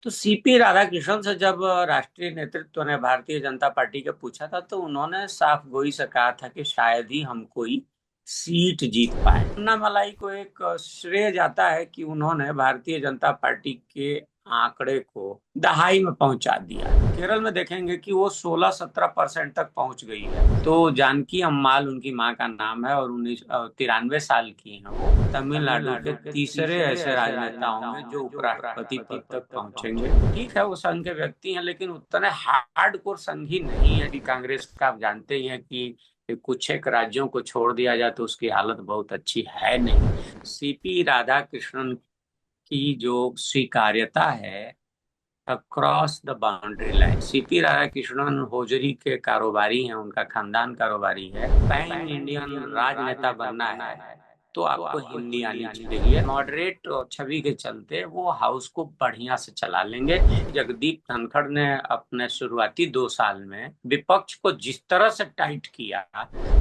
तो सीपी राधाकृष्णन से जब राष्ट्रीय नेतृत्व ने भारतीय जनता पार्टी के पूछा था तो उन्होंने साफ गोई से कहा था कि शायद ही हम कोई सीट जीत पाए। अन्ना मलाई को एक श्रेय जाता है कि उन्होंने भारतीय जनता पार्टी के आंकड़े को दहाई में पहुंचा दिया। केरल में देखेंगे कि वो 16-17% तक पहुंच गई है। तो जानकी अम्माल उनकी मां का नाम है और 93 साल की हैं वो। तमिलनाडु के तीसरे ऐसे राजनेता होंगे जो उपराष्ट्रपति पद तक पहुंचेंगे। ठीक है, वो संघ के व्यक्ति हैं लेकिन उतने हार्ड कोर संघी नहीं है कि कांग्रेस का। आप जानते ही हैं कि कुछ एक राज्यों को छोड़ दिया जाए तो उसकी हालत बहुत अच्छी है नहीं। सीपी राधाकृष्णन की जो स्वीकार्यता है across the boundary line. CP Radhakrishnan hosiery के कारोबारी हैं, उनका खानदान कारोबारी है। पैन इंडियन राजनेता बनना है तो आपको हिंदी आनी चाहिए। मॉडरेट छवि के चलते वो हाउस को बढ़िया से चला लेंगे। जगदीप धनखड़ ने अपने शुरुआती 2 साल में विपक्ष को जिस तरह से टाइट किया,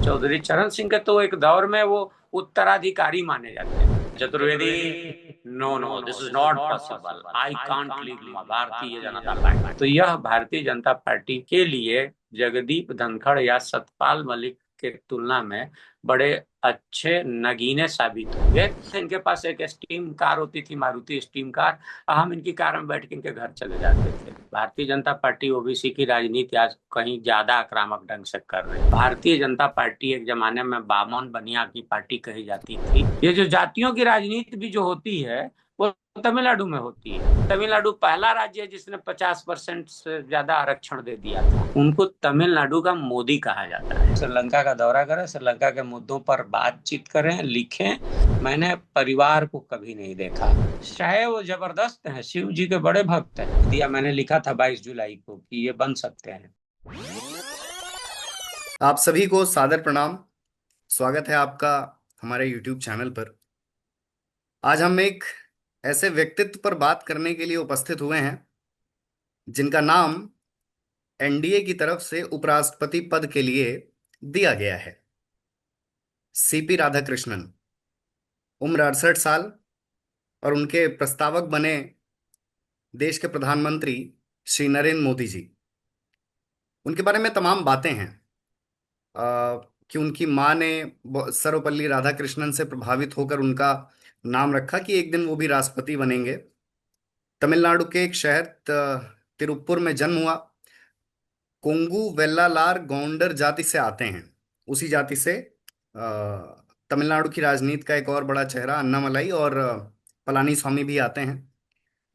चौधरी चरण सिंह के तो एक दौर में वो उत्तराधिकारी माने जाते हैं। Chaturvedi, no no, this is not possible, I can't leave Bharatiya Janata party. तो यह भारतीय जनता पार्टी के लिए जगदीप धनखड़ या सतपाल मलिक के तुलना में बड़े अच्छे नगीने साबित होंगे। इनके पास एक स्टीम कार होती थी, मारुति स्टीम कार। हम इनकी कार में बैठ के इनके घर चले जाते थे। भारतीय जनता पार्टी ओबीसी की राजनीति आज कहीं ज्यादा आक्रामक ढंग से कर रही है। भारतीय जनता पार्टी एक जमाने में बामन बनिया की पार्टी कही जाती थी। ये जो जातियों की राजनीति भी जो होती है वो तमिलनाडु में होती है। तमिलनाडु पहला राज्य है जिसने 50% से ज्यादा आरक्षण दे दिया था। उनको तमिलनाडु का मोदी कहा जाता है। श्रीलंका का दौरा करें, श्रीलंका के मुद्दों पर बातचीत करें, लिखें। मैंने परिवार को कभी नहीं देखा। चाहे वो जबरदस्त हैं, शिव जी के बड़े भक्त हैं। दिया मैंने लिखा था 22 जुलाई को कि ये बन सकते हैं। आप सभी को सादर प्रणाम। स्वागत है आपका हमारे YouTube चैनल पर। आज हम एक ऐसे व्यक्तित्व पर बात करने के लिए उपस्थित हुए हैं जिनका नाम एनडीए की तरफ से उपराष्ट्रपति पद के लिए दिया गया है। सीपी राधाकृष्णन, उम्र 68 साल, और उनके प्रस्तावक बने देश के प्रधानमंत्री श्री नरेंद्र मोदी जी। उनके बारे में तमाम बातें हैं कि उनकी माँ ने सर्वपल्ली राधाकृष्णन से प्रभावित होकर उनका नाम रखा कि एक दिन वो भी राष्ट्रपति बनेंगे। तमिलनाडु के एक शहर तिरुप्पुर में जन्म हुआ। कोंगू वेल्लालार गौंडर जाति से आते हैं। उसी जाति से तमिलनाडु की राजनीति का एक और बड़ा चेहरा अन्नामलाई और पलानी स्वामी भी आते हैं।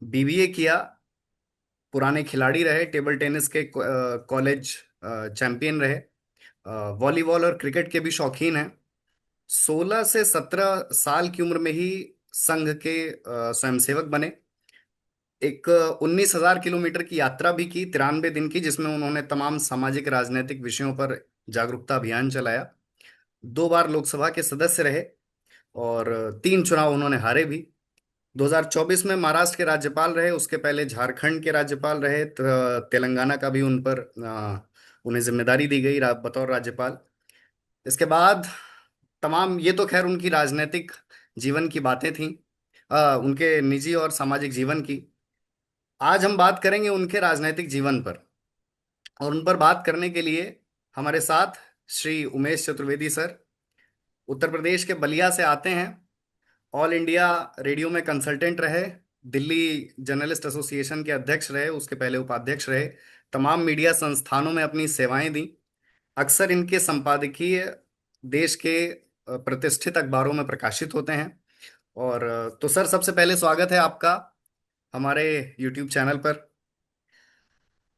बीबीए किया। पुराने खिलाड़ी रहे, टेबल टेनिस के कॉलेज चैंपियन रहे। वॉलीबॉल और क्रिकेट के भी शौकीन हैं। 16 से 17 साल की उम्र में ही संघ के स्वयंसेवक बने। एक 19,000 किलोमीटर की यात्रा भी की, 93 दिन की, जिसमें उन्होंने तमाम सामाजिक राजनीतिक विषयों पर जागरूकता अभियान चलाया। 2 बार लोकसभा के सदस्य रहे और 3 चुनाव उन्होंने हारे भी। 2024 में महाराष्ट्र के राज्यपाल रहे, उसके पहले झारखंड के राज्यपाल रहे। तेलंगाना का भी उन पर उन्हें जिम्मेदारी दी गई बतौर राज्यपाल। इसके बाद तमाम, ये तो खैर उनकी राजनीतिक जीवन की बातें थीं, उनके निजी और सामाजिक जीवन की। आज हम बात करेंगे उनके राजनीतिक जीवन पर, और उन पर बात करने के लिए हमारे साथ श्री उमेश चतुर्वेदी सर। उत्तर प्रदेश के बलिया से आते हैं। ऑल इंडिया रेडियो में कंसल्टेंट रहे। दिल्ली जर्नलिस्ट एसोसिएशन के अध्यक्ष रहे, उसके पहले उपाध्यक्ष रहे। तमाम मीडिया संस्थानों में अपनी सेवाएं दी। अक्सर इनके संपादकीय देश के प्रतिष्ठित अखबारों में प्रकाशित होते हैं। और तो सर, सबसे पहले स्वागत है आपका हमारे YouTube चैनल पर।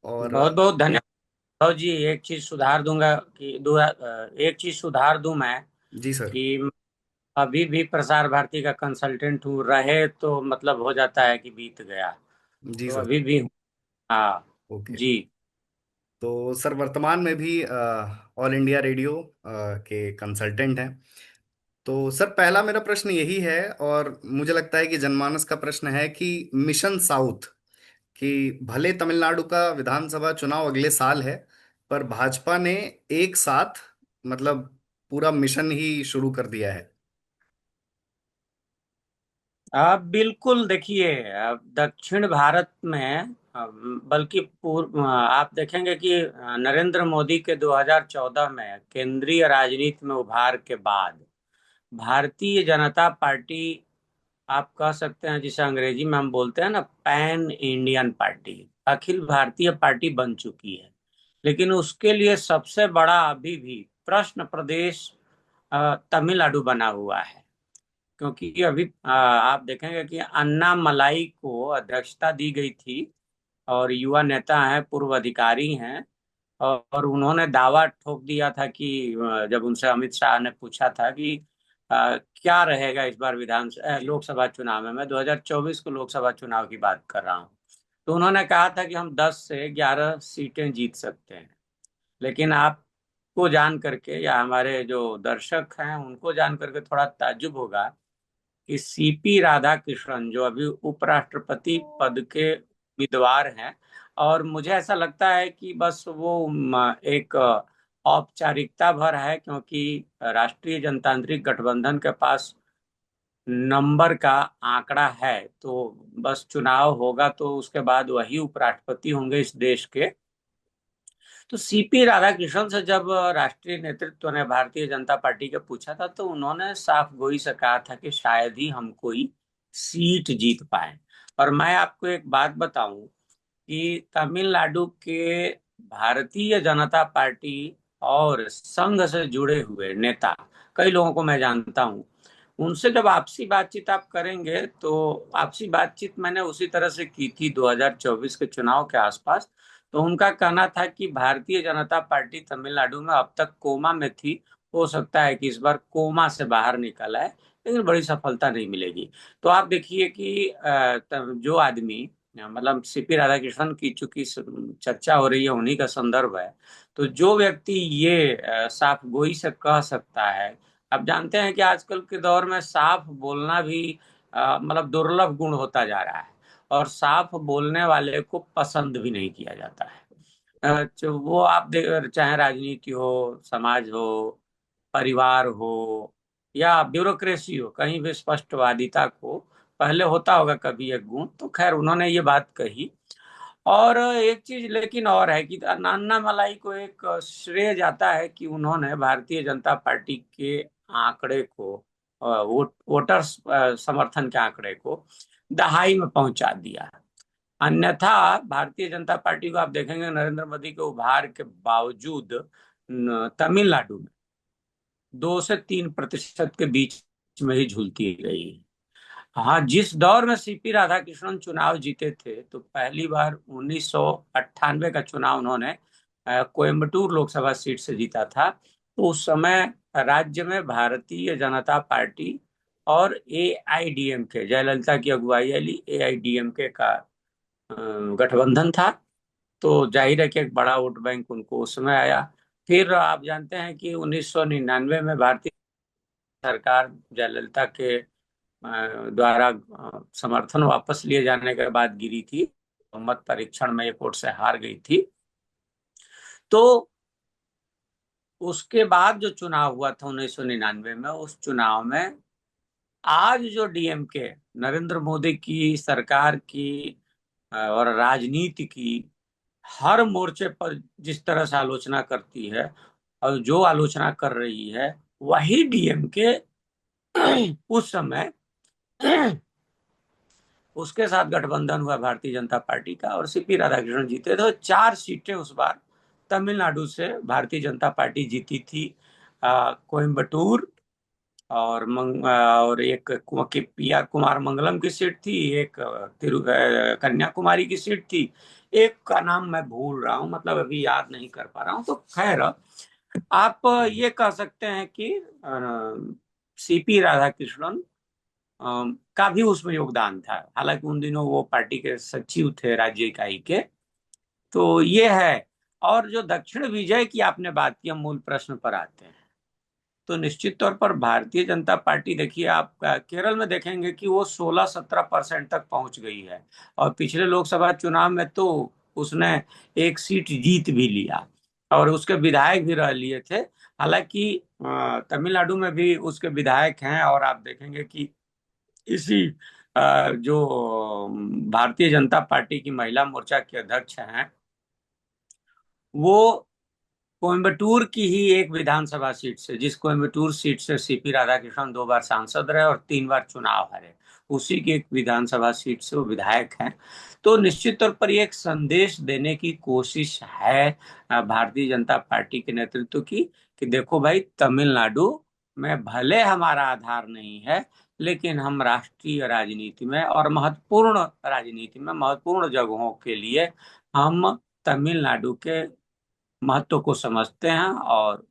और बहुत बहुत धन्यवाद जी। एक चीज सुधार दूंगा कि एक चीज सुधार दूं मैं जी सर। कि अभी भी प्रसार भारती का कंसल्टेंट हूँ। रहे तो मतलब हो जाता है कि बीत गया। जी तो सर। अभी भी हूँ। हाँ ओके। जी। तो सर, वर्तमान में भी ऑल इंडिया रेडियो के कंसल्टेंट हैं। तो सर, पहला मेरा प्रश्न यही है, और मुझे लगता है कि जनमानस का प्रश्न है, कि मिशन साउथ, कि भले तमिलनाडु का विधानसभा चुनाव अगले साल है, पर भाजपा ने एक साथ, मतलब पूरा मिशन ही शुरू कर दिया है। आप बिल्कुल देखिए, अब दक्षिण भारत में बल्कि पूर्व आप देखेंगे कि नरेंद्र मोदी के 2014 में केंद्रीय राजनीति में उभार के बाद भारतीय जनता पार्टी, आप कह सकते हैं जिसे अंग्रेजी में हम बोलते हैं ना, pan Indian party, Akhil Bharatiya party बन चुकी है। लेकिन उसके लिए सबसे बड़ा अभी भी प्रश्न प्रदेश तमिलनाडु बना हुआ है। क्योंकि अभी आप देखेंगे कि अन्ना मलाई को अध्यक्षता दी गई थी, और युवा नेता हैं, पूर्व अधिकारी हैं। और उन्होंने दावा ठोक दिया था कि जब उनसे अमित शाह ने पूछा था कि क्या रहेगा इस बार लोकसभा चुनाव में, मैं 2024 को लोकसभा चुनाव की बात कर रहा हूँ, तो उन्होंने कहा था कि हम 10 से 11 सीटें जीत सकते हैं। लेकिन आपको जान करके या हमारे जो दर्शक हैं उनको जान करके थोड़ा ताज्जुब होगा कि सीपी राधाकृष्णन जो अभी उपराष्ट्रपति पद के उम्मीदवार हैं, और मुझे ऐसा लगता है कि बस वो एक औपचारिकता भर है, क्योंकि राष्ट्रीय जनतांत्रिक गठबंधन के पास नंबर का आंकड़ा है। तो बस चुनाव होगा तो उसके बाद वही उपराष्ट्रपति होंगे इस देश के। तो सीपी राधाकृष्णन से जब राष्ट्रीय नेतृत्व ने भारतीय जनता पार्टी के पूछा था, तो उन्होंने साफ गोई से कहा था कि शायद ही हम कोई सीट जीत पाए। और मैं आपको एक बात बताऊं कि तमिलनाडु के भारतीय जनता पार्टी और संघ से जुड़े हुए नेता, कई लोगों को मैं जानता हूं, उनसे जब आपसी बातचीत आप करेंगे तो आपसी बातचीत मैंने उसी तरह से की थी 2024 के चुनाव के आसपास। तो उनका कहना था कि भारतीय जनता पार्टी तमिलनाडु में अब तक कोमा में थी, हो सकता है कि इस बार कोमा से बाहर निकल आए, लेकिन बड़ी सफलता नहीं मिलेगी। तो आप देखिए कि जो आदमी, मतलब सीपी राधाकृष्णन की चूंकि चर्चा हो रही है, उन्हीं का संदर्भ है, तो जो व्यक्ति ये साफ गोई से कह सकता है। अब जानते हैं कि आजकल के दौर में साफ बोलना भी मतलब दुर्लभ गुण होता जा रहा है, और साफ बोलने वाले को पसंद भी नहीं किया जाता है। वो आप चाहे राजनीति हो, समाज हो, परिवार हो, या ब्यूरोक्रेसी हो, कहीं भी स्पष्टवादिता को पहले होता होगा कभी एक गुण। तो खैर उन्होंने ये बात कही। और एक चीज लेकिन और है कि अन्ना मलाई को एक श्रेय जाता है कि उन्होंने भारतीय जनता पार्टी के आंकड़े को, वोटर्स समर्थन के आंकड़े को दहाई में पहुंचा दिया। अन्यथा भारतीय जनता पार्टी को आप देखेंगे नरेंद्र मोदी के उभार के बावजूद तमिलनाडु में 2 से 3% के बीच में ही झूलती रही। हाँ, जिस दौर में सीपी राधाकृष्णन चुनाव जीते थे, तो पहली बार 1998 का चुनाव उन्होंने कोयम्बटूर लोकसभा सीट से जीता था। तो उस समय राज्य में भारतीय जनता पार्टी और एआईडीएमके, जयललिता की अगुवाई वाली एआईडीएमके का गठबंधन था। तो जाहिर है कि एक बड़ा वोट बैंक उनको उस समय आया। फिर आप जानते हैं कि 1999 में भारतीय सरकार जयललिता के द्वारा समर्थन वापस लिए जाने के बाद गिरी थी, मत परीक्षण में एक वोट से हार गई थी। तो उसके बाद जो चुनाव हुआ था 1999 में, उस चुनाव में आज जो डीएमके, नरेंद्र मोदी की सरकार की और राजनीति की हर मोर्चे पर जिस तरह से आलोचना करती है, और जो आलोचना कर रही है, वही डीएमके उस समय उसके साथ गठबंधन हुआ भारतीय जनता पार्टी का, और सीपी राधाकृष्णन जीते। तो 4 सीटें उस बार तमिलनाडु से भारतीय जनता पार्टी जीती थी। कोयम्बटूर और एक पीआर कुमार मंगलम की सीट थी, एक कन्याकुमारी की सीट थी, एक का नाम मैं भूल रहा हूँ, मतलब अभी याद नहीं कर पा रहा हूँ। तो खैर आप ये कह सकते हैं कि सीपी राधाकृष्णन का भी उसमें योगदान था। हालांकि उन दिनों वो पार्टी के सचिव थे राज्य इकाई के। तो ये है। और जो दक्षिण विजय की आपने बात की, हम मूल प्रश्न पर आते हैं। तो निश्चित तौर पर भारतीय जनता पार्टी, देखिए आप केरल में देखेंगे कि वो 16-17% तक पहुंच गई है। और पिछले लोकसभा चुनाव में तो उसने एक सीट जीत भी लिया, और उसके विधायक भी रह लिए थे। हालांकि तमिलनाडु में भी उसके विधायक हैं, और आप देखेंगे कि इसी जो भारतीय जनता पार्टी की महिला मोर्चा की अध्यक्ष हैं, वो कोयम्बटूर की ही एक विधानसभा सीट से, जिस कोयम्बटूर सीट से सीपी राधाकृष्णन 2 बार सांसद रहे और 3 बार चुनाव हारे, उसी की एक विधानसभा सीट से वो विधायक हैं। तो निश्चित तौर पर ये एक संदेश देने की कोशिश है भारतीय जनता पार्टी के नेतृत्व की, कि देखो भाई, तमिलनाडु में भले हमारा आधार नहीं है, लेकिन हम राष्ट्रीय राजनीति में और महत्वपूर्ण राजनीति में महत्वपूर्ण जगहों के लिए हम तमिलनाडु के महत्व को समझते हैं और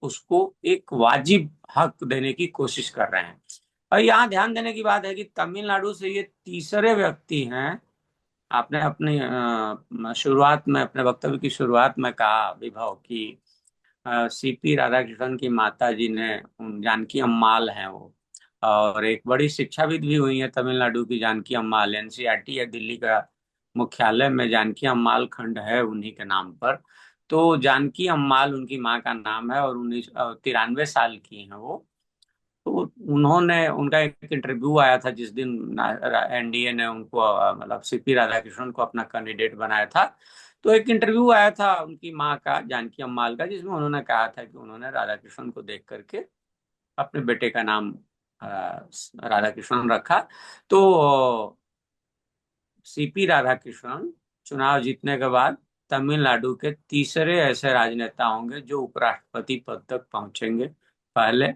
उसको एक वाजिब हक देने की कोशिश कर रहे हैं। और यहाँ ध्यान देने की बात है कि तमिलनाडु से ये तीसरे व्यक्ति हैं। आपने अपनी शुरुआत में, अपने वक्तव्य की शुरुआत में कहा विभव की सीपी राधाकृष्णन की माता जी ने, जानकी अम्माल हैं वो, और एक बड़ी शिक्षाविद भी हुई है तमिलनाडु की जानकी अम्माल। एनसीईआरटी है दिल्ली का मुख्यालय में जानकी अम्माल खंड है उन्हीं के नाम पर। तो जानकी अम्माल उनकी माँ का नाम है और 93 साल की हैं वो। तो उन्होंने, उनका एक इंटरव्यू आया था जिस दिन एनडीए ने उनको मतलब सीपी राधाकृष्णन को अपना कैंडिडेट बनाया था। तो एक इंटरव्यू आया था उनकी माँ का, जानकी अम्माल का, जिसमें उन्होंने कहा था कि उन्होंने राधाकृष्णन को देख करके अपने बेटे का नाम राधाकृष्णन रखा। तो सीपी राधाकृष्णन चुनाव जीतने के बाद तमिलनाडु के तीसरे ऐसे राजनेता होंगे जो उपराष्ट्रपति पद तक पहुंचेंगे। पहले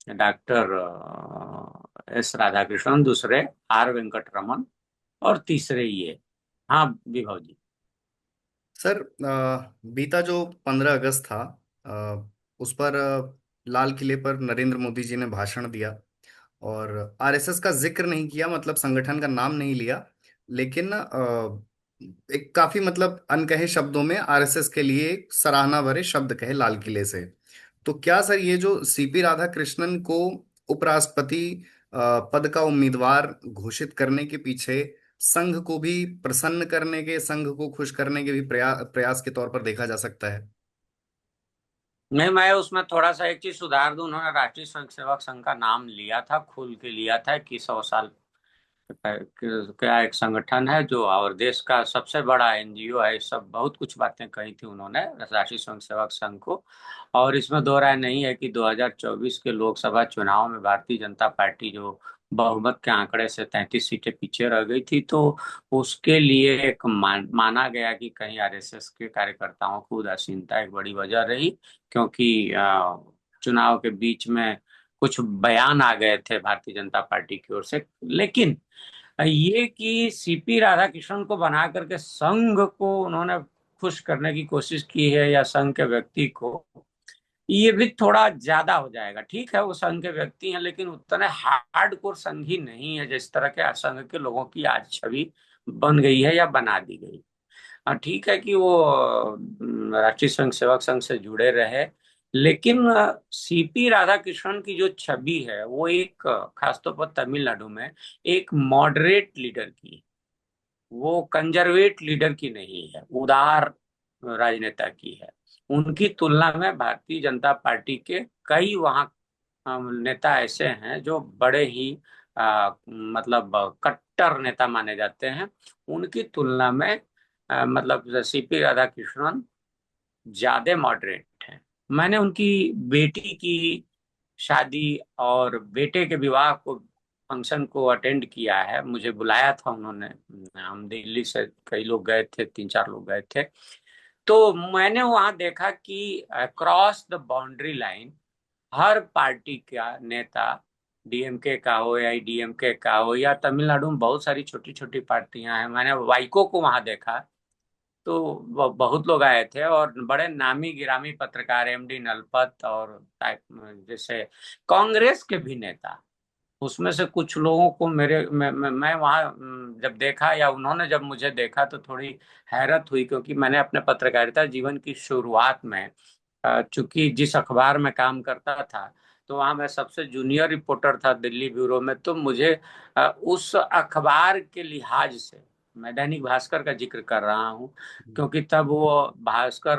डॉक्टर एस राधाकृष्णन, दूसरे आर वेंकट रमन, और तीसरे ये। हाँ विभव जी। सर, बीता जो 15 अगस्त था, उस पर लाल किले पर नरेंद्र मोदी जी ने भाषण दिया और आरएसएस का जिक्र नहीं किया, मतलब संगठन का नाम नहीं लिया, लेकिन एक काफी मतलब अनकहे शब्दों में आरएसएस के लिए एक सराहना भरे शब्द कहे लाल किले से। तो क्या सर, ये जो सीपी राधाकृष्णन को उपराष्ट्रपति पद का उम्मीदवार घोषित करने के पीछे संघ को भी प्रसन्न करने के, संघ को खुश करने के भी प्रयास के तौर पर देखा जा सकता है? नहीं, मैं उसमें थोड़ा सा एक चीज सुधार दूं। उन्होंने राष्ट्रीय स्वयं सेवक संघ का नाम लिया था, खुल के लिया था कि 100 साल क्या एक संगठन है जो, और देश का सबसे बड़ा एनजीओ है। सब बहुत कुछ बातें कही थी उन्होंने राष्ट्रीय स्वयंसेवक संघ को। और इसमें दो राय नहीं है कि 2024 के लोकसभा चुनाव में भारतीय जनता पार्टी जो बहुमत के आंकड़े से 33 सीटें पीछे रह गई थी, तो उसके लिए एक माना गया कि कहीं आरएसएस के कार्यकर्ताओं को उदासीनता एक बड़ी वजह रही, क्योंकि चुनाव के बीच में कुछ बयान आ गए थे भारतीय जनता पार्टी की ओर से। लेकिन ये कि सीपी राधाकृष्णन को बना करके संघ को उन्होंने खुश करने की कोशिश की है, या संघ के व्यक्ति को, ये भी थोड़ा ज्यादा हो जाएगा। ठीक है वो संघ के व्यक्ति हैं, लेकिन उतने हार्डकोर संघी नहीं है जिस तरह के संघ के लोगों की आज छवि बन गई है या बना दी गई। ठीक है कि वो राष्ट्रीय स्वयं सेवक संघ से जुड़े रहे, लेकिन सीपी राधाकृष्णन की जो छवि है वो एक खासतौर पर तमिलनाडु में एक मॉडरेट लीडर की, वो कंजर्वेट लीडर की नहीं है, उदार राजनेता की है। उनकी तुलना में भारतीय जनता पार्टी के कई वहाँ नेता ऐसे हैं जो बड़े ही मतलब कट्टर नेता माने जाते हैं। उनकी तुलना में मतलब सीपी राधाकृष्णन ज्यादा मॉडरेट है। मैंने उनकी बेटी की शादी और बेटे के विवाह को, फंक्शन को अटेंड किया है, मुझे बुलाया था उन्होंने। हम दिल्ली से कई लोग गए थे, 3-4 लोग गए थे। तो मैंने वहां देखा कि cross the boundary line her party का नेता, डीएमके का हो या डीएमके का हो, या तमिलनाडु में बहुत सारी छोटी छोटी पार्टियां हैं, मैंने वाइको को वहां देखा। तो बहुत लोग आए थे और बड़े नामी गिरामी पत्रकार, एमडी नलपत और जैसे कांग्रेस के भी नेता, उसमें से कुछ लोगों को मैं वहाँ जब देखा, या उन्होंने जब मुझे देखा, तो थोड़ी हैरत हुई, क्योंकि मैंने अपने पत्रकारिता जीवन की शुरुआत में चूंकि जिस अखबार में काम करता था, तो वहाँ मैं सबसे जूनियर रिपोर्टर था दिल्ली ब्यूरो में। तो मुझे उस अखबार के लिहाज से, मैं दैनिक भास्कर का जिक्र कर रहा हूँ, क्योंकि तब वो भास्कर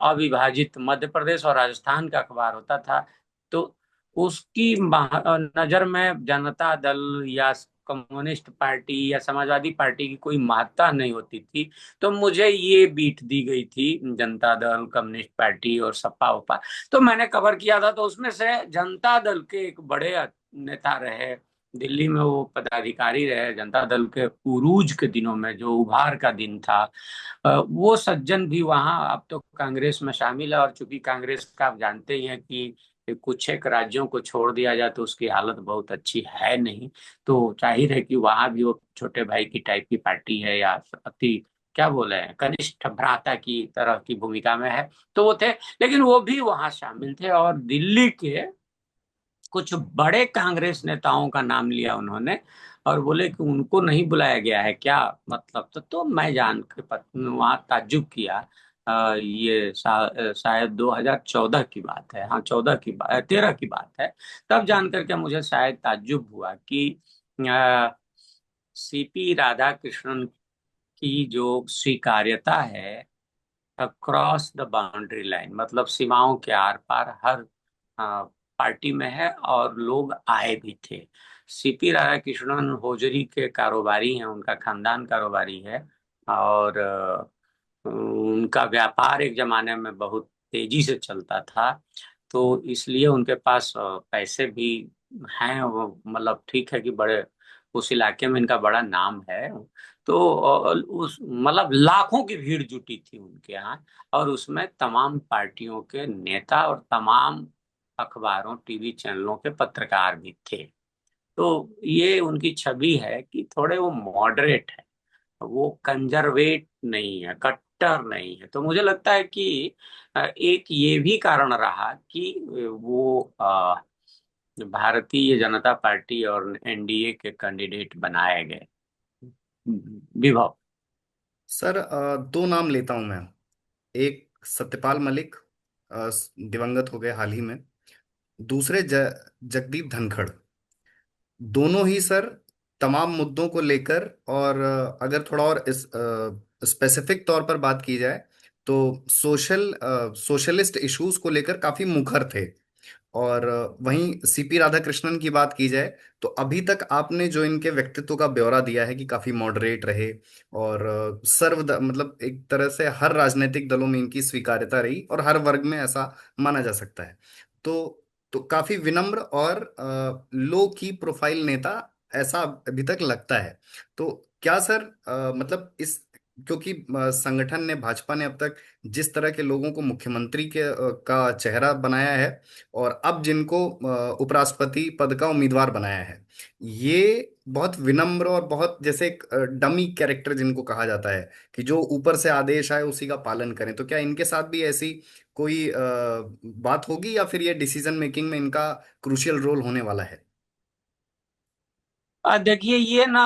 अविभाजित मध्य प्रदेश और राजस्थान का अखबार होता था। तो उसकी नजर में जनता दल या कम्युनिस्ट पार्टी या समाजवादी पार्टी की कोई महत्ता नहीं होती थी। तो मुझे ये बीट दी गई थी, जनता दल, कम्युनिस्ट पार्टी और सपा उपा। तो मैंने कवर किया था, तो उसमें से जनता दल के एक बड़े नेता रहे, दिल्ली में वो पदाधिकारी रहे जनता दल के उरूज के दिनों में, जो उभार का दिन था। वो सज्जन भी वहां अब तो कांग्रेस में शामिल है। और चूंकि कांग्रेस का आप जानते ही हैं कि कुछ एक राज्यों को छोड़ दिया जाए तो उसकी हालत बहुत अच्छी है नहीं। तो जाहिर है कि वहां भी वो छोटे भाई की टाइप की पार्टी है, या अति क्या बोले हैं, कनिष्ठ भ्राता की तरह की भूमिका में है। तो वो थे, लेकिन वो भी वहां शामिल थे। और दिल्ली के कुछ बड़े कांग्रेस नेताओं का नाम लिया उन्होंने, और बोले कि उनको नहीं बुलाया गया है क्या, मतलब। तो मैं जान के वहां ताज्जुब किया। ये शायद 2014 की बात है, हाँ 14 की बात, 13 की बात है। तब जान करके मुझे शायद ताज्जुब हुआ कि सीपी राधाकृष्णन की जो स्वीकार्यता है अक्रॉस द बाउंड्री लाइन, मतलब सीमाओं के आर पार, हर पार्टी में है, और लोग आए भी थे। सीपी राधाकृष्णन होजरी के कारोबारी हैं, उनका खानदान कारोबारी है। और उनका व्यापार एक जमाने में बहुत तेजी से चलता था। तो इसलिए उनके पास पैसे भी हैं। वो मतलब ठीक है कि बड़े, उस इलाके में इनका बड़ा नाम है। तो उस मतलब लाखों की भीड़ जुटी थी उनके यहाँ। और उसमें तमाम पार्टियों के नेता और तमाम अखबारों, टीवी चैनलों के पत्रकार भी थे। तो ये उनकी छवि है कि थोड़े वो मॉडरेट है, वो कंजर्वेट नहीं है, कट्टर नहीं है। तो मुझे लगता है कि एक ये भी कारण रहा कि वो भारतीय जनता पार्टी और एनडीए के कैंडिडेट बनाए गए। विभव। सर दो नाम लेता हूं मैं। एक सत्यपाल मलिक, दिवंगत हो गए हाल ही में। दूसरे जगदीप धनखड़। दोनों ही सर तमाम मुद्दों को लेकर, और अगर थोड़ा और इस स्पेसिफिक तौर पर बात की जाए तो सोशलिस्ट इश्यूज को लेकर काफी मुखर थे। और वहीं सीपी राधाकृष्णन की बात की जाए तो अभी तक आपने जो इनके व्यक्तित्व का ब्यौरा दिया है कि काफी मॉडरेट रहे, और मतलब एक तरह से हर राजनीतिक दलों में इनकी स्वीकार्यता रही, और हर वर्ग में ऐसा माना जा सकता है। तो काफी विनम्र और लो की प्रोफाइल नेता, ऐसा अभी तक लगता है। तो क्या सर मतलब इस, क्योंकि संगठन ने, भाजपा ने अब तक जिस तरह के लोगों को मुख्यमंत्री का चेहरा बनाया है, और अब जिनको उपराष्ट्रपति पद का उम्मीदवार बनाया है, ये बहुत विनम्र और बहुत जैसे एक डमी कैरेक्टर जिनको कहा जाता है, कि जो ऊपर से आदेश आए उसी का पालन करें। तो क्या इनके साथ भी ऐसी कोई बात होगी, या फिर ये डिसीजन मेकिंग में इनका क्रूशियल रोल होने वाला है? देखिए ये ना,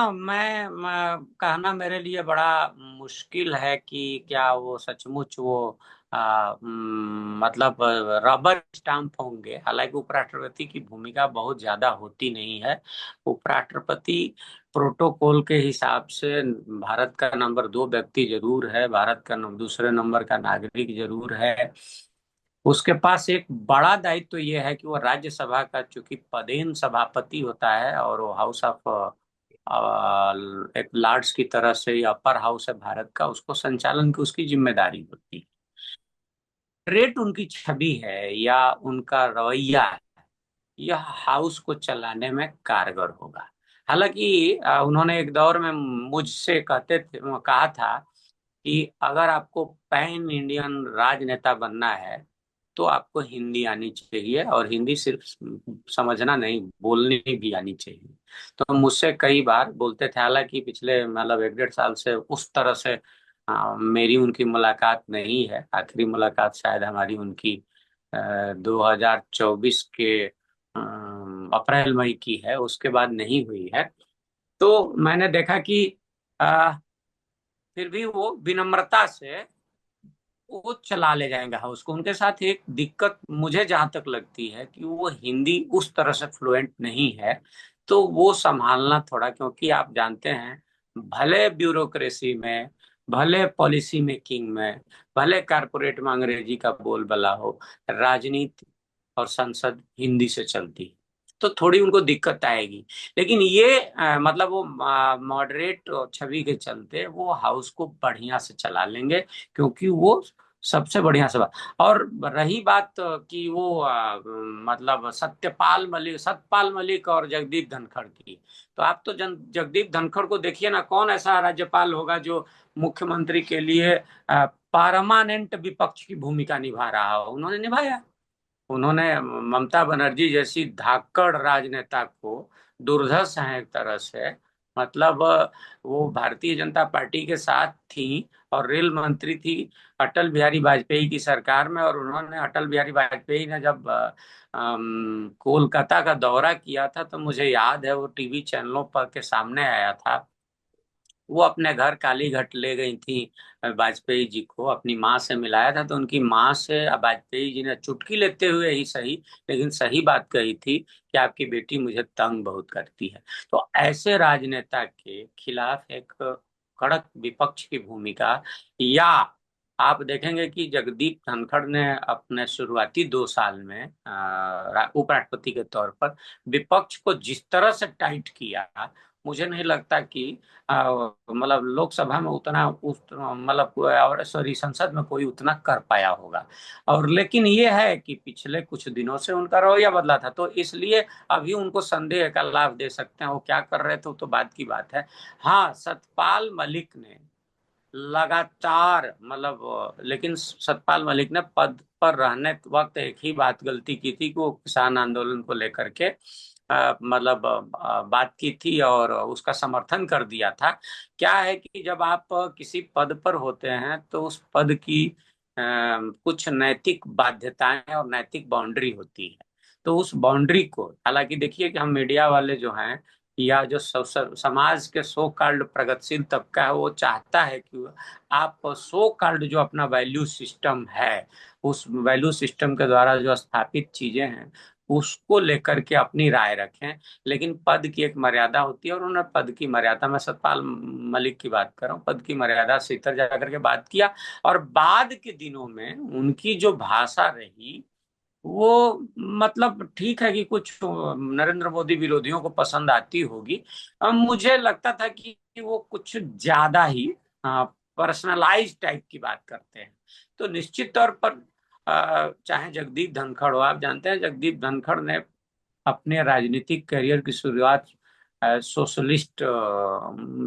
कहना मेरे लिए बड़ा मुश्किल है कि क्या वो सचमुच वो मतलब रबर स्टाम्प होंगे। हालांकि उपराष्ट्रपति की भूमिका बहुत ज्यादा होती नहीं है। उपराष्ट्रपति प्रोटोकॉल के हिसाब से भारत का नंबर 2 व्यक्ति जरूर है, भारत का दूसरे नंबर का नागरिक जरूर है। उसके पास एक बड़ा दायित्व तो ये है कि वो राज्यसभा का, चूंकि पदेन सभापति होता है, और वो हाउस ऑफ एक लॉर्ड्स की तरह से अपर हाउस है भारत का, उसको संचालन की उसकी जिम्मेदारी होती है। रेट उनकी छवि है या उनका रवैया है, यह हाउस को चलाने में कारगर होगा। हालांकि उन्होंने एक दौर में मुझसे कहा था कि अगर आपको पैन इंडियन राजनेता बनना है तो आपको हिंदी आनी चाहिए, और हिंदी सिर्फ समझना नहीं, बोलनी भी आनी चाहिए। तो मुझसे कई बार बोलते थे। हालांकि पिछले मतलब 1 1.5 साल से उस तरह से मेरी उनकी मुलाकात नहीं है। आखिरी मुलाकात शायद हमारी उनकी 2024 के अप्रैल मई की है, उसके बाद नहीं हुई है। तो मैंने देखा कि फिर भी वो विनम्रता से वो चला ले जाएंगे हाउस को। उनके साथ एक दिक्कत मुझे जहां तक लगती है कि वो हिंदी उस तरह से फ्लुएंट नहीं है। तो वो संभालना थोड़ा, क्योंकि आप जानते हैं, भले ब्यूरोक्रेसी में, भले पॉलिसी मेकिंग में, भले कारपोरेट में अंग्रेजी का बोलबाला हो, राजनीति और संसद हिंदी से चलती है, तो थोड़ी उनको दिक्कत आएगी। लेकिन ये मतलब वो मॉडरेट छवि के चलते वो हाउस को बढ़िया से चला लेंगे, क्योंकि वो सबसे बढ़िया सभा। और रही बात कि वो मतलब सतपाल मलिक और जगदीप धनखड़ की, तो आप तो जगदीप धनखड़ को देखिए ना, कौन ऐसा राज्यपाल होगा जो मुख्यमंत्री के लिए परमानेंट विपक्ष की भूमिका निभा रहा हो। उन्होंने निभाया। उन्होंने ममता बनर्जी जैसी धाकड़ राजनेता को, दुर्धर्ष है एक तरह से, मतलब वो भारतीय जनता पार्टी के साथ थी और रेल मंत्री थी अटल बिहारी वाजपेयी की सरकार में। और उन्होंने, अटल बिहारी वाजपेयी ने जब कोलकाता का दौरा किया था, तो मुझे याद है वो टीवी चैनलों पर के सामने आया था। वो अपने घर कालीघाट ले गई थी वाजपेयी जी को, अपनी माँ से मिलाया था, तो उनकी माँ से वाजपेयी जी ने चुटकी लेते हुए ही सही, लेकिन सही बात कही थी कि आपकी बेटी मुझे तंग बहुत करती है। तो ऐसे राजनेता के खिलाफ एक कड़क विपक्ष की भूमिका, या आप देखेंगे कि जगदीप धनखड़ ने अपने शुरुआती 2 साल में उपराष्ट्रपति के तौर पर विपक्ष को जिस तरह से टाइट किया, मुझे नहीं लगता कि मतलब लोकसभा में उतना उस मतलब और सॉरी संसद में कोई उतना कर पाया होगा। और लेकिन ये है कि पिछले कुछ दिनों से उनका रवैया बदला था, तो इसलिए अभी उनको संदेह का लाभ दे सकते हैं। वो क्या कर रहे थे वो तो बात की बात है। हाँ, सतपाल मलिक ने लगातार मतलब लेकिन सतपाल मलिक ने पद पर रहने वक्त एक ही बात गलती की थी कि वो किसान आंदोलन को लेकर के मतलब बात की थी और उसका समर्थन कर दिया था। क्या है कि जब आप किसी पद पर होते हैं तो उस पद की कुछ नैतिक बाध्यताएं और नैतिक बाउंड्री होती है। तो उस बाउंड्री को, हालांकि देखिए कि हम मीडिया वाले जो हैं या जो समाज के सो कॉल्ड प्रगतिशील तबका है, वो चाहता है कि आप सो कॉल्ड जो अपना वैल्यू सिस्टम है, उस वैल्यू सिस्टम के द्वारा जो स्थापित चीजें हैं उसको लेकर के अपनी राय रखें। लेकिन पद की एक मर्यादा होती है और उन्होंने पद की मर्यादा, मैं सतपाल मलिक की बात कर रहा हूँ, पद की मर्यादा से इतर जाकर के बात किया। और बाद के दिनों में उनकी जो भाषा रही वो मतलब ठीक है कि कुछ नरेंद्र मोदी विरोधियों को पसंद आती होगी। मुझे लगता था कि वो कुछ ज्यादा ही पर्सनलाइज टाइप की बात करते हैं। तो निश्चित तौर पर चाहे जगदीप धनखड़ हो, आप जानते हैं जगदीप धनखड़ ने अपने राजनीतिक करियर की शुरुआत सोशलिस्ट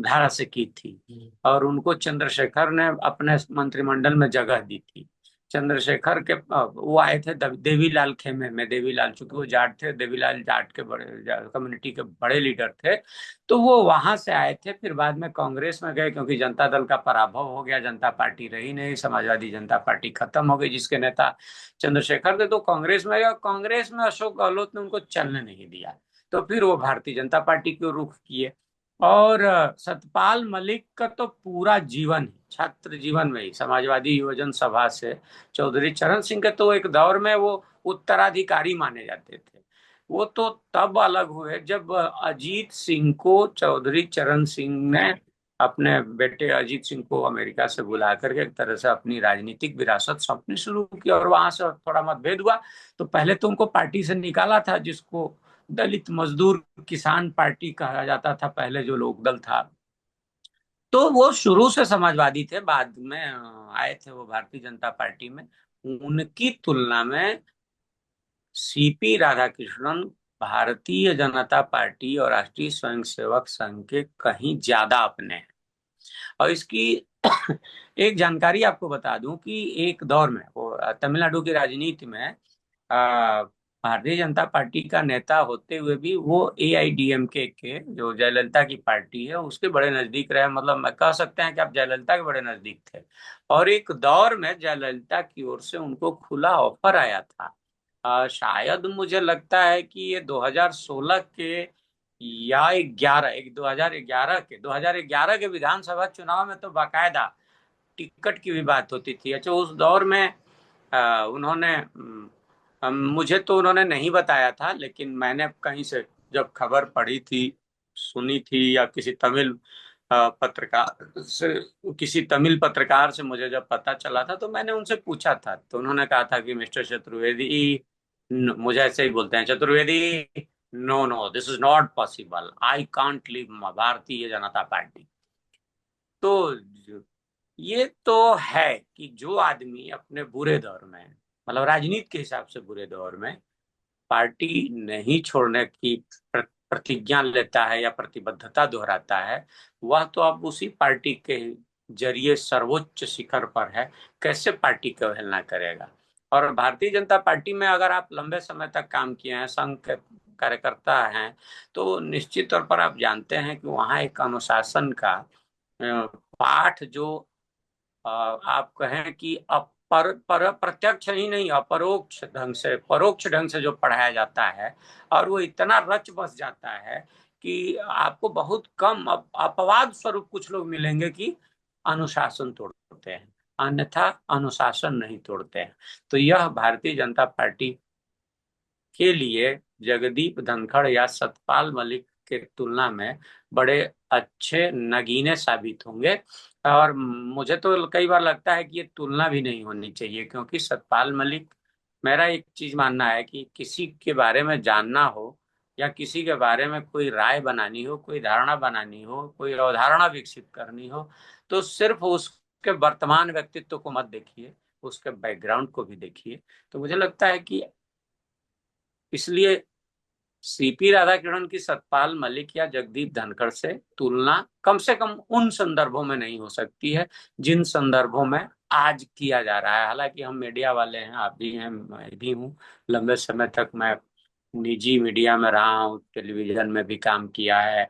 धारा से की थी, और उनको चंद्रशेखर ने अपने मंत्रिमंडल में जगह दी थी। चंद्रशेखर के वो आए थे देवीलाल खेमे में, देवीलाल चूंकि वो जाट थे, देवीलाल जाट के बड़े कम्युनिटी के बड़े लीडर थे, तो वो वहां से आए थे। फिर बाद में कांग्रेस में गए क्योंकि जनता दल का पराभव हो गया, जनता पार्टी रही नहीं, समाजवादी जनता पार्टी खत्म हो गई जिसके नेता चंद्रशेखर थे। तो कांग्रेस में गया, कांग्रेस में अशोक गहलोत ने उनको चलने नहीं दिया, तो फिर वो भारतीय जनता पार्टी की ओर रुख किए। और सतपाल मलिक का तो पूरा जीवन ही छात्र जीवन में ही समाजवादी युवजन सभा से चौधरी चरण सिंह के तो एक दौर में वो उत्तराधिकारी माने जाते थे। वो तो तब अलग हुए जब अजीत सिंह को चौधरी चरण सिंह ने अपने बेटे अजीत सिंह को अमेरिका से बुला करके एक तरह से अपनी राजनीतिक विरासत सौंपनी शुरू की, और वहां से थोड़ा मतभेद हुआ। तो पहले तो उनको पार्टी से निकाला था, जिसको दलित मजदूर किसान पार्टी कहा जाता था, पहले जो लोकदल था। तो वो शुरू से समाजवादी थे, बाद में आए थे वो भारतीय जनता पार्टी में। उनकी तुलना में सीपी राधाकृष्णन भारतीय जनता पार्टी और राष्ट्रीय स्वयंसेवक संघ के कहीं ज्यादा अपने हैं। और इसकी एक जानकारी आपको बता दूं कि एक दौर में वो तमिलनाडु की राजनीति में भारतीय जनता पार्टी का नेता होते हुए भी वो एआईडीएमके के जो जयललिता की पार्टी है उसके बड़े नजदीक रहे। मतलब मैं कह सकते हैं कि आप जयललिता के बड़े नजदीक थे। और एक दौर में जयललिता की ओर से उनको खुला ऑफर आया था। शायद मुझे लगता है कि ये 2016 के या 11 एक 2011 के विधानसभा चुनाव में तो बाकायदा टिकट की भी बात होती थी। अच्छा, उस दौर में उन्होंने मुझे तो उन्होंने नहीं बताया था, लेकिन मैंने कहीं से जब खबर पढ़ी थी, सुनी थी, या पत्रकार से किसी तमिल पत्रकार से मुझे जब पता चला था, तो मैंने उनसे पूछा था, तो उन्होंने कहा था कि मिस्टर चतुर्वेदी, मुझे ऐसे ही बोलते हैं Chaturvedi, no no this is not possible, I can't leave Bharatiya Janata party. तो ये तो है कि जो आदमी अपने बुरे दौर में, मतलब राजनीति के हिसाब से बुरे दौर में, पार्टी नहीं छोड़ने की प्रतिज्ञा लेता है या प्रतिबद्धता दोहराता है, वह तो अब उसी पार्टी के जरिए सर्वोच्च शिखर पर है, कैसे पार्टी की अवहेलना करेगा। और भारतीय जनता पार्टी में अगर आप लंबे समय तक काम किए हैं, संघ के कार्यकर्ता हैं, तो निश्चित तौर पर आप जानते हैं कि वहाँ एक अनुशासन का पाठ जो आप कहें कि प्रत्यक्ष ही नहीं, परोक्ष ढंग से जो पढ़ाया जाता है, और वो इतना रच बस जाता है कि आपको बहुत कम अपवाद स्वरूप कुछ लोग मिलेंगे कि अनुशासन तोड़ते हैं, अन्यथा अनुशासन नहीं तोड़ते हैं। तो यह भारतीय जनता पार्टी के लिए जगदीप धनखड़ या सतपाल मलिक के तुलना में बड़े अच्छे नगीने साबित होंगे। और मुझे तो कई बार लगता है कि ये तुलना भी नहीं होनी चाहिए, क्योंकि सतपाल मलिक, मेरा एक चीज मानना है कि किसी के बारे में जानना हो या किसी के बारे में कोई राय बनानी हो, कोई धारणा बनानी हो, कोई अवधारणा विकसित करनी हो, तो सिर्फ उसके वर्तमान व्यक्तित्व को मत देखिए, उसके बैकग्राउंड को भी देखिए। तो मुझे लगता है कि इसलिए सीपी राधाकृष्णन की सतपाल मलिक या जगदीप धनखड़ से तुलना कम से कम उन संदर्भों में नहीं हो सकती है जिन संदर्भों में आज किया जा रहा है। हालांकि हम मीडिया वाले हैं, आप भी हैं, मैं भी हूँ, लंबे समय तक मैं निजी मीडिया में रहा हूँ, टेलीविजन में भी काम किया है,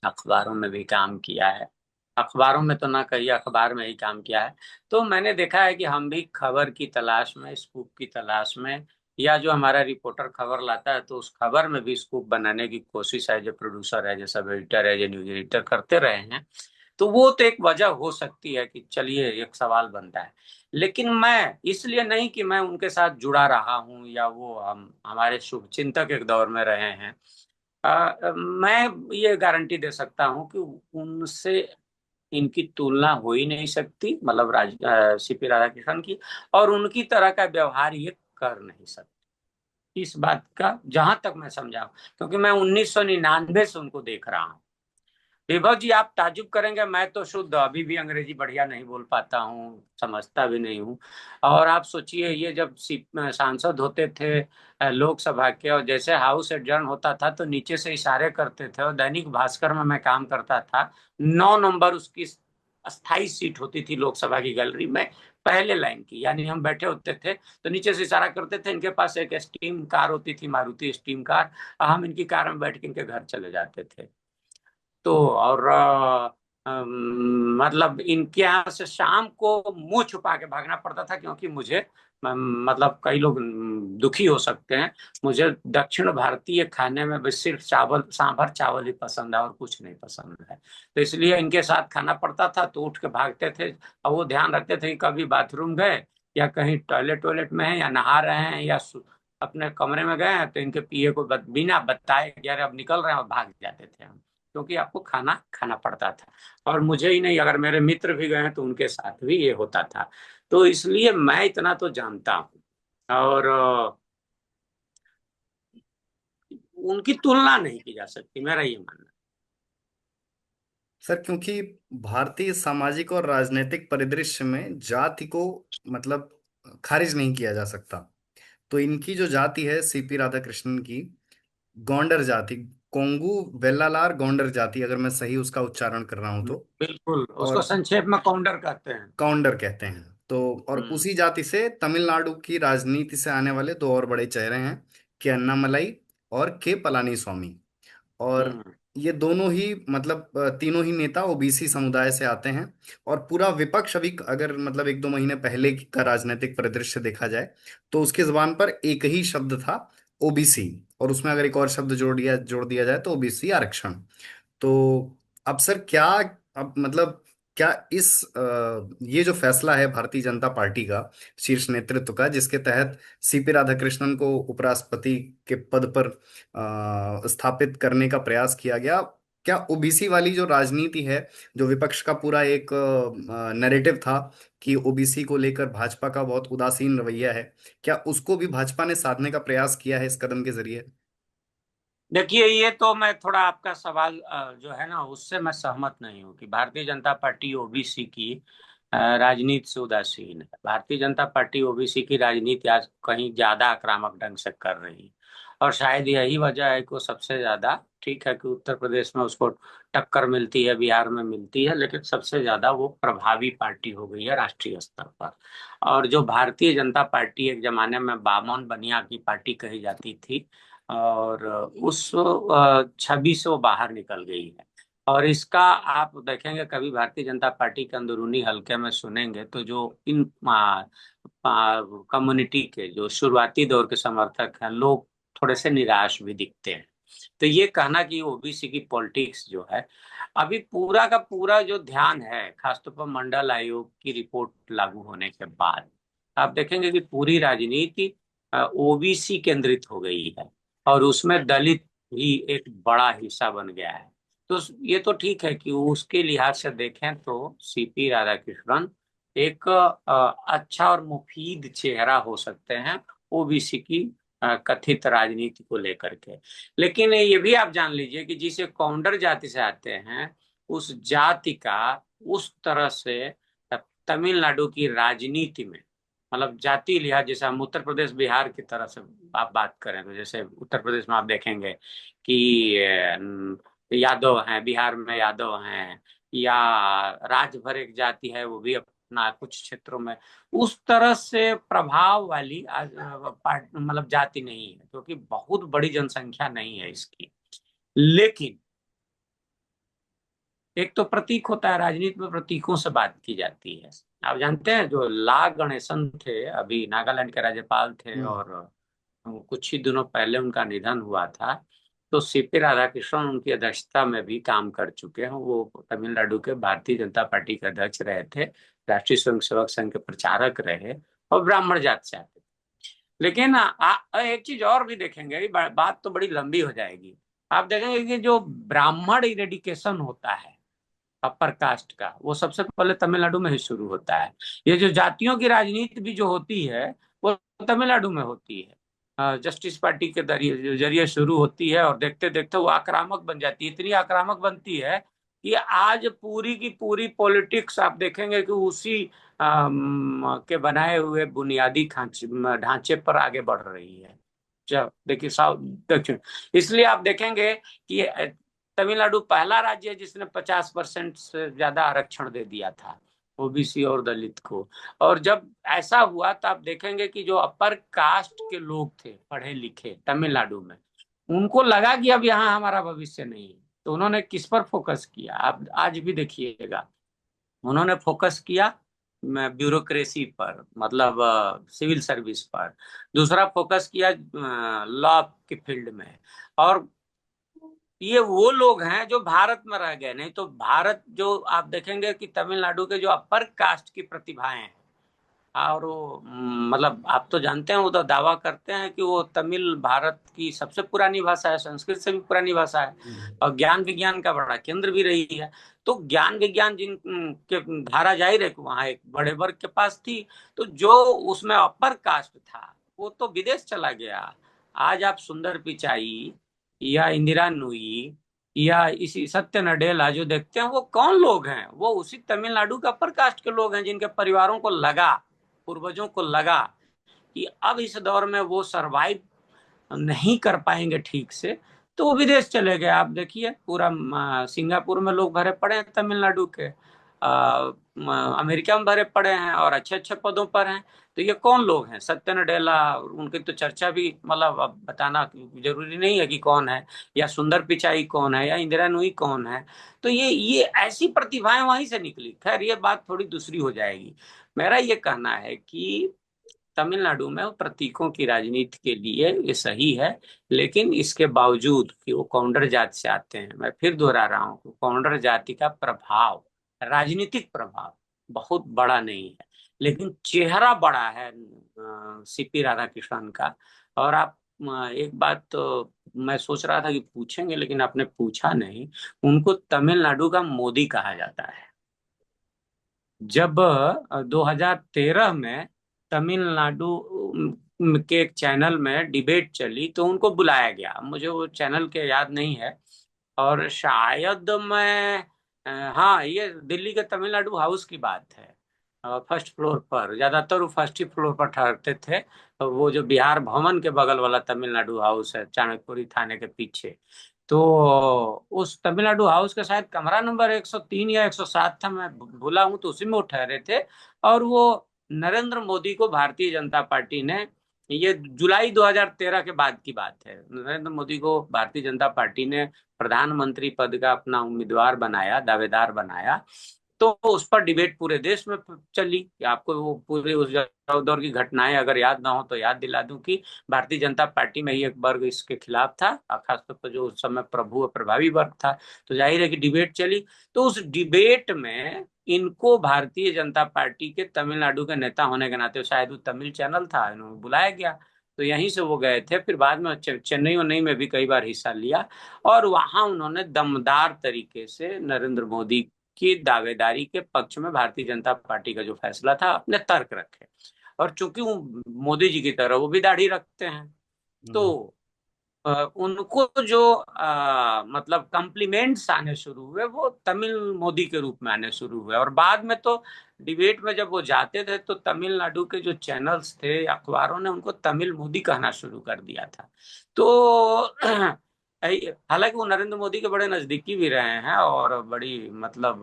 अखबारों में भी काम किया है। अखबारों में तो ना कहिए, अखबार में ही काम किया है। तो मैंने देखा है कि हम भी खबर की तलाश में, स्कूप की तलाश में, या जो हमारा रिपोर्टर खबर लाता है तो उस खबर में भी स्कूप बनाने की कोशिश है, जो प्रोड्यूसर है, जो सब एडिटर है, जो न्यूज एडिटर करते रहे हैं। तो वो तो एक वजह हो सकती है कि चलिए एक सवाल बनता है। लेकिन मैं इसलिए नहीं कि मैं उनके साथ जुड़ा रहा हूं या वो हम हमारे शुभ चिंतक एक दौर में रहे हैं, मैं ये गारंटी दे सकता हूं कि उनसे इनकी तुलना हो ही नहीं सकती, मतलब सीपी राधाकृष्णन की, और उनकी तरह का व्यवहार ये कर नहीं सकते, इस बात का जहां तक मैं समझा हूं, क्योंकि मैं 1999 से उनको देख रहा हूं। विभव जी, आप ताजुब करेंगे, मैं तो शुद्ध अभी भी अंग्रेजी बढ़िया नहीं बोल पाता हूँ, समझता भी नहीं हूँ। और आप सोचिए, ये जब सांसद होते थे लोकसभा के, और जैसे हाउस एडजर्न होता था तो नीचे से इशारे करते थे, और दैनिक भास्कर में मैं काम करता था, 9 नंबर उसकी अस्थाई सीट होती थी लोकसभा की गैलरी में, पहले लाइन की, यानी हम बैठे होते थे तो नीचे से इशारा करते थे, इनके पास एक स्टीम कार होती थी, मारुति स्टीम कार, हम इनकी कार में बैठ के इनके घर चले जाते थे। तो और मतलब इनके यहाँ से शाम को मुंह छुपा के भागना पड़ता था, क्योंकि मुझे मतलब कई लोग दुखी हो सकते हैं, मुझे दक्षिण भारतीय खाने में बस सिर्फ चावल, सांभर चावल ही पसंद है और कुछ नहीं पसंद है। तो इसलिए इनके साथ खाना पड़ता था, तो उठ के भागते थे। और वो ध्यान रखते थे कि कभी बाथरूम गए, या कहीं टॉयलेट टॉयलेट में है, या नहा रहे हैं, या अपने कमरे में गए हैं, तो इनके पीए को बिना बताए कि यार अब निकल रहे हैं, और भाग जाते थे हम, क्योंकि आपको खाना खाना पड़ता था। और मुझे ही नहीं, अगर मेरे मित्र भी गए तो उनके साथ भी ये होता था। तो इसलिए मैं इतना तो जानता हूँ। और उनकी तुलना नहीं की जा सकती, मेरा ये मानना सर, क्योंकि भारतीय सामाजिक और राजनीतिक परिदृश्य में जाति को मतलब खारिज नहीं किया जा सकता। तो इनकी जो जाति है सीपी राधाकृष्णन की, गौंडर जाति, कोंगू वेल्लालार गौंडर जाति, अगर मैं सही उसका उच्चारण कर रहा हूं है। तो। बिल्कुल, उसको और संक्षेप में काउंटर कहते हैं। काउंडर कहते हैं। तो और हम्म। उसी जाति से तमिलनाडु की राजनीति से आने वाले दो और बड़े चेहरे हैं, के अन्नामलाई और के पलानी स्वामी। और हम्म। ये दोनों ही मतलब तीनों ही नेता ओबीसी समुदाय से आते हैं। और पूरा विपक्ष अभी अगर मतलब एक दो महीने पहले का राजनीतिक परिदृश्य देखा जाए, तो उसकी जुबान पर एक ही शब्द था, ओबीसी। और उसमें अगर एक और शब्द जोड़ दिया जाए तो ओबीसी आरक्षण। तो अब सर क्या, अब मतलब क्या ये जो फैसला है भारतीय जनता पार्टी का शीर्ष नेतृत्व का, जिसके तहत सीपी राधाकृष्णन को उपराष्ट्रपति के पद पर स्थापित करने का प्रयास किया गया, क्या ओबीसी वाली जो राजनीति है, जो विपक्ष का पूरा एक नैरेटिव था कि ओबीसी को लेकर भाजपा का बहुत उदासीन रवैया है, क्या उसको भी भाजपा ने साधने का प्रयास किया है इस कदम के जरिए? देखिए, ये तो मैं थोड़ा आपका सवाल जो है ना, उससे मैं सहमत नहीं हूँ कि भारतीय जनता पार्टी ओबीसी की राजनीति से उदासीन है। भारतीय जनता पार्टी ओबीसी की राजनीति आज कहीं ज्यादा आक्रामक ढंग से कर रही है, और शायद यही वजह है कि वो सबसे ज्यादा, ठीक है कि उत्तर प्रदेश में उसको टक्कर मिलती है, बिहार में मिलती है, लेकिन सबसे ज्यादा वो प्रभावी पार्टी हो गई है राष्ट्रीय स्तर पर। और जो भारतीय जनता पार्टी एक जमाने में बामन बनिया की पार्टी कही जाती थी, और उस छवि से वो बाहर निकल गई है। और इसका आप देखेंगे, कभी भारतीय जनता पार्टी के अंदरूनी हलके में सुनेंगे तो जो इन कम्युनिटी के जो शुरुआती दौर के समर्थक हैं, लोग थोड़े से निराश भी दिखते हैं। तो ये कहना कि ओबीसी की पॉलिटिक्स जो है, अभी पूरा का पूरा जो ध्यान है, खासतौर पर मंडल आयोग की रिपोर्ट लागू होने के बाद, आप देखेंगे कि पूरी राजनीति ओबीसी केंद्रित हो गई है, और उसमें दलित भी एक बड़ा हिस्सा बन गया है। तो ये तो ठीक है कि उसके लिहाज से देखें तो सीपी राधाकृष्णन एक अच्छा और मुफीद चेहरा हो सकते हैं ओबीसी की कथित राजनीति को लेकर के। लेकिन ये भी आप जान लीजिए कि जिसे कौंडर जाति से आते हैं, उस जाति का उस तरह से तमिलनाडु की राजनीति में, मतलब जाति लिहाज, जैसे हम उत्तर प्रदेश बिहार की तरह से आप बात करें, तो जैसे उत्तर प्रदेश में आप देखेंगे कि यादव हैं, बिहार में यादव हैं, या राज्य भर एक जाति है, वो भी अपना कुछ क्षेत्रों में उस तरह से प्रभाव वाली मतलब जाति नहीं है, क्योंकि बहुत बड़ी जनसंख्या नहीं है इसकी। लेकिन एक तो प्रतीक होता है, राजनीति में प्रतीकों से बात की जाती है। आप जानते हैं, जो ला गणेशन थे, अभी नागालैंड के राज्यपाल थे, हम्म। और कुछ ही दिनों पहले उनका निधन हुआ था। तो सीपी राधाकृष्णन उनकी अध्यक्षता में भी काम कर चुके हैं। वो तमिलनाडु के भारतीय जनता पार्टी के अध्यक्ष रहे थे, राष्ट्रीय स्वयंसेवक संघ के प्रचारक रहे, और ब्राह्मण जात से आते थे। लेकिन एक चीज और भी देखेंगे, बात तो बड़ी लंबी हो जाएगी। आप देखेंगे कि जो ब्राह्मण इरेडिकेशन होता है अपर कास्ट का, वो सबसे पहले तमिलनाडु में ही शुरू होता है। ये जो जातियों की राजनीति भी जो होती है, वो तमिलनाडु में होती है, जस्टिस पार्टी के जरिए शुरू होती है, और देखते देखते वो आक्रामक बन जाती है। इतनी आक्रामक बनती है कि आज पूरी की पूरी पॉलिटिक्स आप देखेंगे कि उसी के बनाए हुए बुनियादी ढांचे पर आगे बढ़ रही है। जब देखिए साउथ दक्षिण, इसलिए आप देखेंगे कि तमिलनाडु पहला राज्य है जिसने 50% से ज्यादा आरक्षण दे दिया था ओबीसी और दलित को। और जब ऐसा हुआ तो आप देखेंगे कि जो अपर कास्ट के लोग थे, पढ़े लिखे तमिलनाडु में, उनको लगा कि अब यहाँ हमारा भविष्य नहीं है। तो उन्होंने किस पर फोकस किया, आप आज भी देखिएगा, उन्होंने फोकस किया ब्यूरोक्रेसी पर, मतलब सिविल सर्विस पर। दूसरा फोकस किया लॉ के फील्ड में। और ये वो लोग हैं जो भारत में रह गए, नहीं तो भारत, जो आप देखेंगे कि तमिलनाडु के जो अपर कास्ट की प्रतिभाएं हैं, और वो मतलब आप तो जानते हैं, वो तो दावा करते हैं कि वो तमिल भारत की सबसे पुरानी भाषा है, संस्कृत से भी पुरानी भाषा है, और ज्ञान विज्ञान का बड़ा केंद्र भी रही है। तो ज्ञान विज्ञान जिन के धारा जाहिर है कि वहाँ एक बड़े वर्ग के पास थी। तो जो उसमें अपर कास्ट था, वो तो विदेश चला गया। आज आप सुंदर पिचाई या इंदिरा नूई या इसी सत्य नडेला जो देखते हैं, वो कौन लोग हैं? वो उसी तमिलनाडु का अपर कास्ट के लोग हैं, जिनके परिवारों को लगा, पूर्वजों को लगा कि अब इस दौर में वो सरवाइव नहीं कर पाएंगे ठीक से, तो वो विदेश चले गए। आप देखिए, पूरा सिंगापुर में लोग भरे पड़े हैं तमिलनाडु के, अमेरिका में भरे पड़े हैं, और अच्छे अच्छे पदों पर हैं। तो ये कौन लोग हैं? सत्य नडेला, उनकी तो चर्चा भी, मतलब अब बताना जरूरी नहीं है कि कौन है, या सुंदर पिचाई कौन है, या इंदिरा नूई कौन है। तो ये ऐसी प्रतिभाएं वहीं से निकली। खैर, ये बात थोड़ी दूसरी हो जाएगी। मेरा ये कहना है कि तमिलनाडु में वो प्रतीकों की राजनीति के लिए ये सही है, लेकिन इसके बावजूद कि वो कौंडर जाति से आते हैं, मैं फिर दोहरा रहा हूँ कि कौंडर जाति का प्रभाव, राजनीतिक प्रभाव बहुत बड़ा नहीं है, लेकिन चेहरा बड़ा है सीपी राधाकृष्णन का। और आप एक बात तो मैं सोच रहा था कि पूछेंगे, लेकिन आपने पूछा नहीं। उनको तमिलनाडु का मोदी कहा जाता है। जब 2013 में तमिलनाडु के एक चैनल में डिबेट चली तो उनको बुलाया गया। मुझे वो चैनल के याद नहीं है। और शायद मैं हाँ, ये दिल्ली के तमिलनाडु हाउस की बात है। फर्स्ट फ्लोर पर, ज्यादातर वो फर्स्ट ही फ्लोर पर ठहरते थे। वो जो बिहार भवन के बगल वाला तमिलनाडु हाउस है, चाणक्यपुरी थाने के पीछे। तो उस तमिलनाडु हाउस का शायद कमरा नंबर 103 या 107 था, मैं भूला हूं। तो उसी में वो ठहरे थे। और वो नरेंद्र मोदी को भारतीय जनता पार्टी ने, ये जुलाई 2013 के बाद की बात है, नरेंद्र मोदी को भारतीय जनता पार्टी ने प्रधानमंत्री पद का अपना उम्मीदवार बनाया, दावेदार बनाया। तो उस पर डिबेट पूरे देश में चली कि आपको वो पूरे उस दौर की घटनाएं अगर याद ना हो तो याद दिला दूं कि भारतीय जनता पार्टी में ही एक वर्ग इसके खिलाफ था, और खासतौर पर जो उस समय प्रभु और प्रभावी वर्ग था। तो जाहिर है कि डिबेट चली। तो उस डिबेट में इनको भारतीय जनता पार्टी के तमिलनाडु के नेता होने के नाते, शायद वो तमिल चैनल था, इन्होंने बुलाया गया। तो यहीं से वो गए थे। फिर बाद में चेन्नई उन्नई में भी कई बार हिस्सा लिया। और वहां उन्होंने दमदार तरीके से नरेंद्र मोदी की दावेदारी के पक्ष में भारतीय जनता पार्टी का जो फैसला था अपने तर्क रखे। और चूंकि वो मोदी जी की तरह वो भी दाढ़ी रखते हैं, हम्म। तो उनको जो मतलब कॉम्प्लीमेंट्स आने शुरू हुए वो तमिल मोदी के रूप में आने शुरू हुए। और बाद में तो डिबेट में जब वो जाते थे तो तमिलनाडु के जो चैनल्स थे, अखबारों ने उनको तमिल मोदी कहना शुरू कर दिया था। तो हालांकि वो नरेंद्र मोदी के बड़े नजदीकी भी रहे हैं, और बड़ी मतलब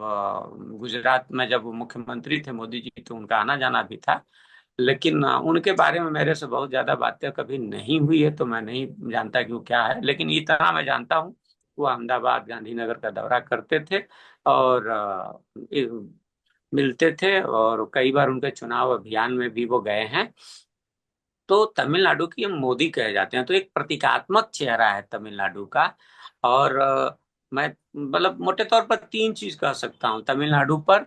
गुजरात में जब वो मुख्यमंत्री थे मोदी जी, तो उनका आना जाना भी था। लेकिन उनके बारे में मेरे से बहुत ज्यादा बातें कभी नहीं हुई है, तो मैं नहीं जानता कि वो क्या है। लेकिन इतना मैं जानता हूँ, वो अहमदाबाद गांधीनगर का दौरा करते थे। और मिलते थे, और कई बार उनके चुनाव अभियान में भी वो गए हैं। तो तमिलनाडु की हम मोदी कहे जाते हैं, तो एक प्रतीकात्मक चेहरा है तमिलनाडु का। और मैं मतलब मोटे तौर पर तीन चीज कह सकता हूँ तमिलनाडु पर।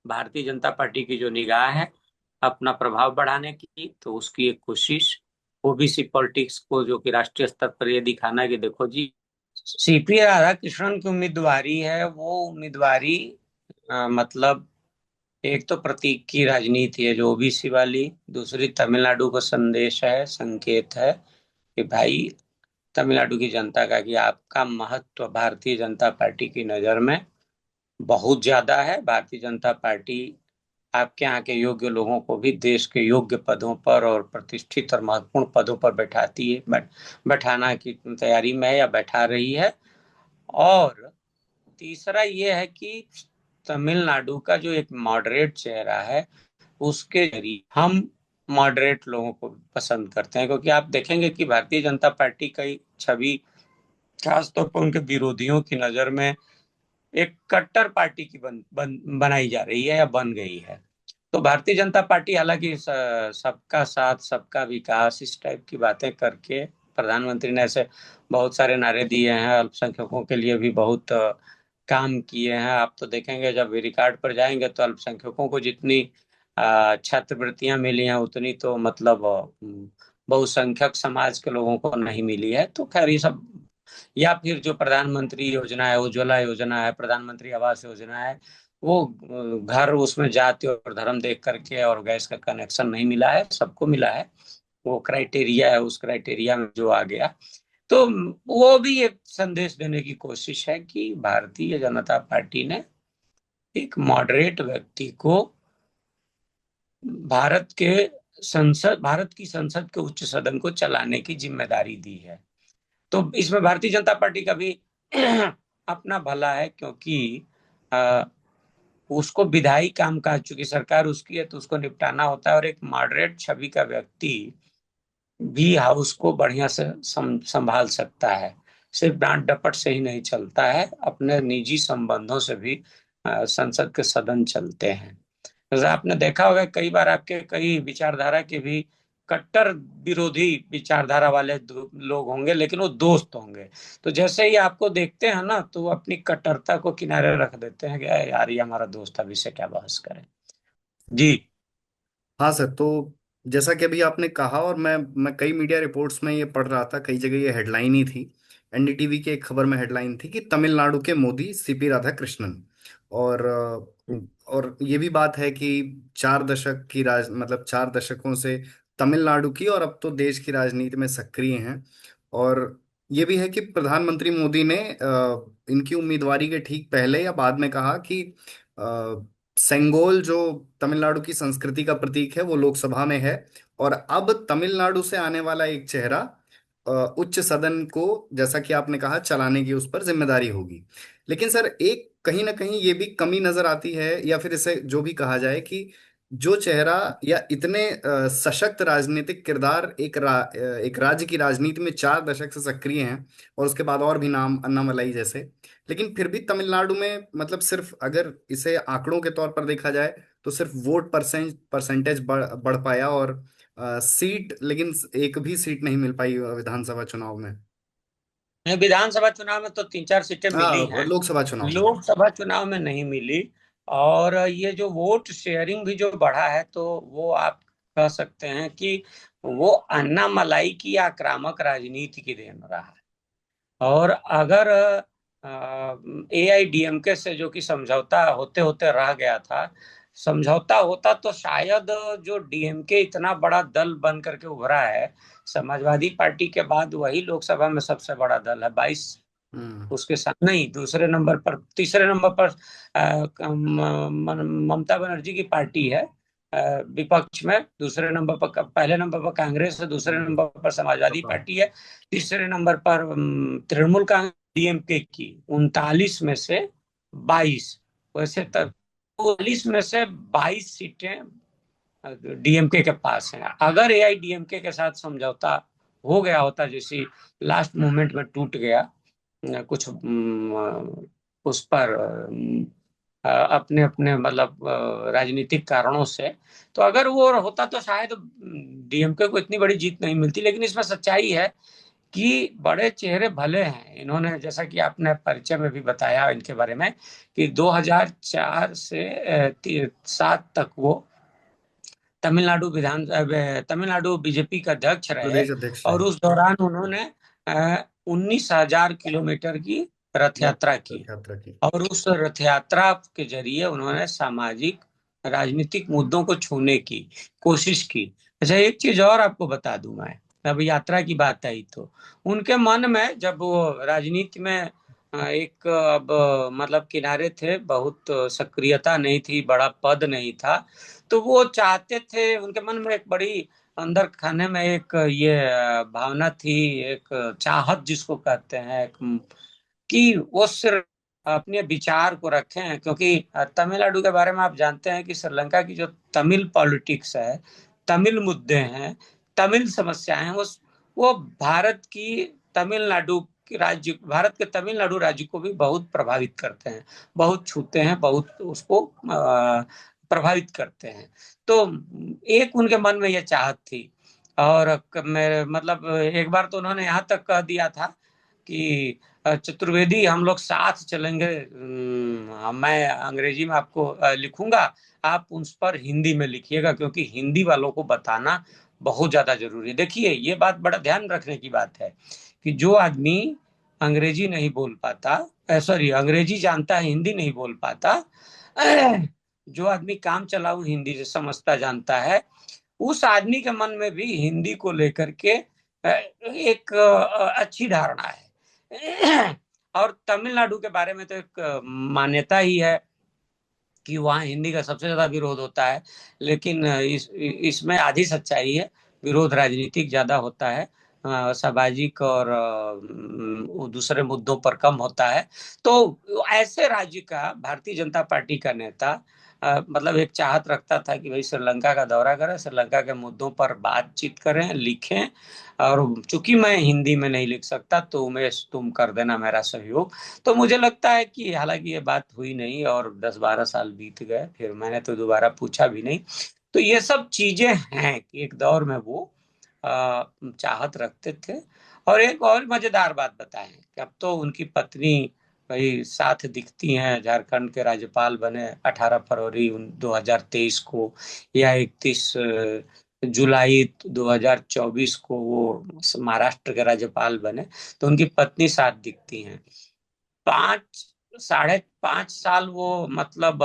भारतीय जनता पार्टी की जो निगाह है अपना प्रभाव बढ़ाने की, तो उसकी एक कोशिश। ओबीसी पॉलिटिक्स को जो कि राष्ट्रीय स्तर पर ये दिखाना है कि देखो जी, सीपी राधाकृष्णन की उम्मीदवारी है, वो उम्मीदवारी मतलब एक तो प्रतीक की राजनीति है जो ओबीसी वाली। दूसरी तमिलनाडु का संदेश है, संकेत है कि भाई तमिलनाडु की जनता का, कि आपका महत्व भारतीय जनता पार्टी की नजर में बहुत ज्यादा है। भारतीय जनता पार्टी आपके यहाँ के योग्य लोगों को भी देश के योग्य पदों पर और प्रतिष्ठित और महत्वपूर्ण पदों पर बैठाती है, बैठाना की तैयारी में है या बैठा रही है। और तीसरा ये है कि तमिलनाडु का जो एक मॉडरेट चेहरा है, उसके जरिए हम मॉडरेट लोगों को पसंद करते हैं। क्योंकि आप देखेंगे कि भारतीय जनता पार्टी की छवि खासतौर पर उनके विरोधियों की नजर में एक कट्टर पार्टी की बनाई जा रही है या बन गई है। तो भारतीय जनता पार्टी हालांकि सबका साथ सबका विकास इस टाइप की बातें करके, प्रधानमंत्री ने ऐसे बहुत सारे नारे दिए हैं, अल्पसंख्यकों के लिए भी बहुत काम किए हैं। आप तो देखेंगे जब रिकॉर्ड पर जाएंगे तो अल्पसंख्यकों को जितनी छात्रवृत्तियां मिली हैं उतनी तो मतलब बहुसंख्यक समाज के लोगों को नहीं मिली है। तो खैर ये सब, या फिर जो प्रधानमंत्री योजना है, उज्ज्वला योजना है, प्रधानमंत्री आवास योजना है, वो घर उसमें जाति और धर्म देख करके और गैस का कनेक्शन नहीं मिला है, सबको मिला है। वो क्राइटेरिया है, उस क्राइटेरिया में जो आ गया। तो वो भी एक संदेश देने की कोशिश है कि भारतीय जनता पार्टी ने एक मॉडरेट व्यक्ति को भारत के भारत की संसद के उच्च सदन को चलाने की जिम्मेदारी दी है। तो इसमें भारतीय जनता पार्टी का भी अपना भला है, क्योंकि अ, उसको विधायी काम काज, चूंकि सरकार उसकी है तो उसको निपटाना होता है। और एक मॉडरेट छवि का व्यक्ति भी हाउस को बढ़िया से संभाल सकता है। सिर्फ डांट डपट से ही नहीं चलता है, अपने निजी संबंधों से भी संसद के सदन चलते हैं। जैसे आपने देखा होगा कई बार आपके कई विचारधारा के भी कट्टर विरोधी विचारधारा वाले लोग होंगे, लेकिन वो दोस्त होंगे। तो जैसे ही आपको देखते हैं ना, तो वो अपनी कट्टरता को किनारे रख देते हैं कि यार ये हमारा दोस्त, अब इससे क्या बहस करें। जी। हाँ सर, तो जैसा कि अभी आपने कहा, और मैं कई मीडिया रिपोर्ट्स में ये पढ़ रहा था, कई जगह ये हेडलाइन ही थी। एनडीटीवी की एक खबर में हेडलाइन थी कि तमिलनाडु के मोदी सीपी राधाकृष्णन। और और ये भी बात है कि 4 दशक की मतलब 4 दशकों से तमिलनाडु की और अब तो देश की राजनीति में सक्रिय हैं। और ये भी है कि प्रधानमंत्री मोदी ने इनकी उम्मीदवारी के ठीक पहले या बाद में कहा कि सेंगोल जो तमिलनाडु की संस्कृति का प्रतीक है वो लोकसभा में है, और अब तमिलनाडु से आने वाला एक चेहरा उच्च सदन को, जैसा कि आपने कहा, चलाने की उस पर जिम्मेदारी होगी। लेकिन सर, एक कहीं ना कहीं ये भी कमी नजर आती है, या फिर इसे जो भी कहा जाए कि जो चेहरा या इतने सशक्त राजनीतिक किरदार एक राज्य की राजनीति में 4 दशक से सक्रिय हैं, और उसके बाद और भी नाम अन्नामलाई जैसे, लेकिन फिर भी तमिलनाडु में मतलब सिर्फ अगर इसे आंकड़ों के तौर पर देखा जाए तो सिर्फ वोट परसेंटेज बढ़ पाया, और सीट, लेकिन एक भी सीट नहीं मिल पाई विधानसभा चुनाव में। विधानसभा चुनाव में तो 3-4 सीटें मिली हाँ, हैं, लोकसभा चुनाव में। लोकसभा चुनाव में नहीं मिली। और ये जो वोट शेयरिंग भी जो बढ़ा है, तो वो आप कह सकते हैं कि वो अन्ना मलाई की आक्रामक राजनीति की देन रहा है। और अगर AIDMK से जो कि समझौता होते होते रह गया था, समझौता होता तो शायद जो DMK इतना बड़ा दल बन करके उभरा है, समाजवादी पार्टी के बाद वही लोकसभा में सबसे बड़ा दल है, 22। हम्म। उसके साथ नहीं, दूसरे नंबर पर, तीसरे नंबर पर ममता बनर्जी की पार्टी है विपक्ष में। दूसरे नंबर पर, पहले नंबर पर कांग्रेस है, दूसरे नंबर पर समाजवादी सपा। पार्टी है, तीसरे नंबर पर तृणमूल कांग्रेस, DMK की 39 में से 22। वैसे तक 39 में से 22 सीटें DMK के पास हैं। अगर AIDMK के साथ समझौता हो गया होता, जैसी लास्ट मोमेंट में टूट गया कुछ उस पर अपने अपने मतलब राजनीतिक कारणों से, तो अगर वो होता तो शायद DMK को इतनी बड़ी जीत नहीं मिलती। लेकिन इसमें सच्चाई है कि बड़े चेहरे भले हैं। इन्होंने, जैसा कि आपने परिचय में भी बताया इनके बारे में, कि 2004 से 7 तक वो तमिलनाडु बीजेपी का अध्यक्ष रहे। प्रदेश अध्यक्ष रहे। और उस दौरान उन्होंने 19,000 किलोमीटर की रथ यात्रा की। रथ यात्रा की। और उस रथ यात्रा के जरिए उन्होंने सामाजिक राजनीतिक मुद्दों को छूने की कोशिश की। अच्छा, एक चीज और आपको बता दूं मैं, अब यात्रा की बात आई तो उनके मन में, जब वो राजनीति में एक अब मतलब किनारे थे, बहुत सक्रियता नहीं थी, बड़ा पद नहीं था, तो वो चाहते थे, उनके मन में एक बड़ी अंदर खाने में एक ये भावना थी, एक चाहत जिसको कहते हैं, कि वो सिर्फ अपने विचार को रखें। क्योंकि तमिलनाडु के बारे में आप जानते हैं कि श्रीलंका की जो तमिल पॉलिटिक्स है, तमिल मुद्दे हैं, तमिल समस्याएं हैं, वो भारत की तमिलनाडु राज्य, भारत के तमिलनाडु राज्य को भी बहुत प्रभावित करते हैं, बहुत छूते हैं, बहुत उसको प्रभावित करते हैं। तो एक उनके मन में यह चाहत थी। और मेरे मतलब एक बार तो उन्होंने यहाँ तक कह दिया था कि चतुर्वेदी, हम लोग साथ चलेंगे, मैं अंग्रेजी में आपको लिखूंगा, आप उस पर हिंदी में लिखिएगा, क्योंकि हिंदी वालों को बताना बहुत ज्यादा जरूरी है। देखिए, ये बात बड़ा ध्यान रखने की बात है कि जो आदमी अंग्रेजी नहीं बोल पाता, सॉरी, अंग्रेजी जानता है, हिंदी नहीं बोल पाता, जो आदमी काम चलाऊ हिंदी से समझता जानता है, उस आदमी के मन में भी हिंदी को लेकर के एक अच्छी धारणा है। और तमिलनाडु के बारे में तो एक मान्यता ही है कि वहाँ हिंदी का सबसे ज्यादा विरोध होता है। लेकिन इसमें आधी सच्चाई है, विरोध राजनीतिक ज्यादा होता है, सामाजिक और दूसरे मुद्दों पर कम होता है। तो ऐसे राज्य का भारतीय जनता पार्टी का नेता मतलब एक चाहत रखता था कि भाई श्रीलंका का दौरा करें, श्रीलंका के मुद्दों पर बातचीत करें, लिखें। और चूंकि मैं हिंदी में नहीं लिख सकता, तो उमेश तुम कर देना मेरा सहयोग। तो मुझे लगता है कि हालांकि ये बात हुई नहीं, और 10-12 साल बीत गए, फिर मैंने तो दोबारा पूछा भी नहीं। तो ये सब चीजें हैं कि एक दौर में वो चाहत रखते थे। और एक और मजेदार बात बताएं कि अब तो उनकी पत्नी भाई साथ दिखती हैं, झारखंड के राज्यपाल बने 18 फरवरी 2023 को, या 31 जुलाई 2024 को वो महाराष्ट्र के राज्यपाल बने। तो उनकी पत्नी साथ दिखती हैं। 5 साढ़े 5 साल वो मतलब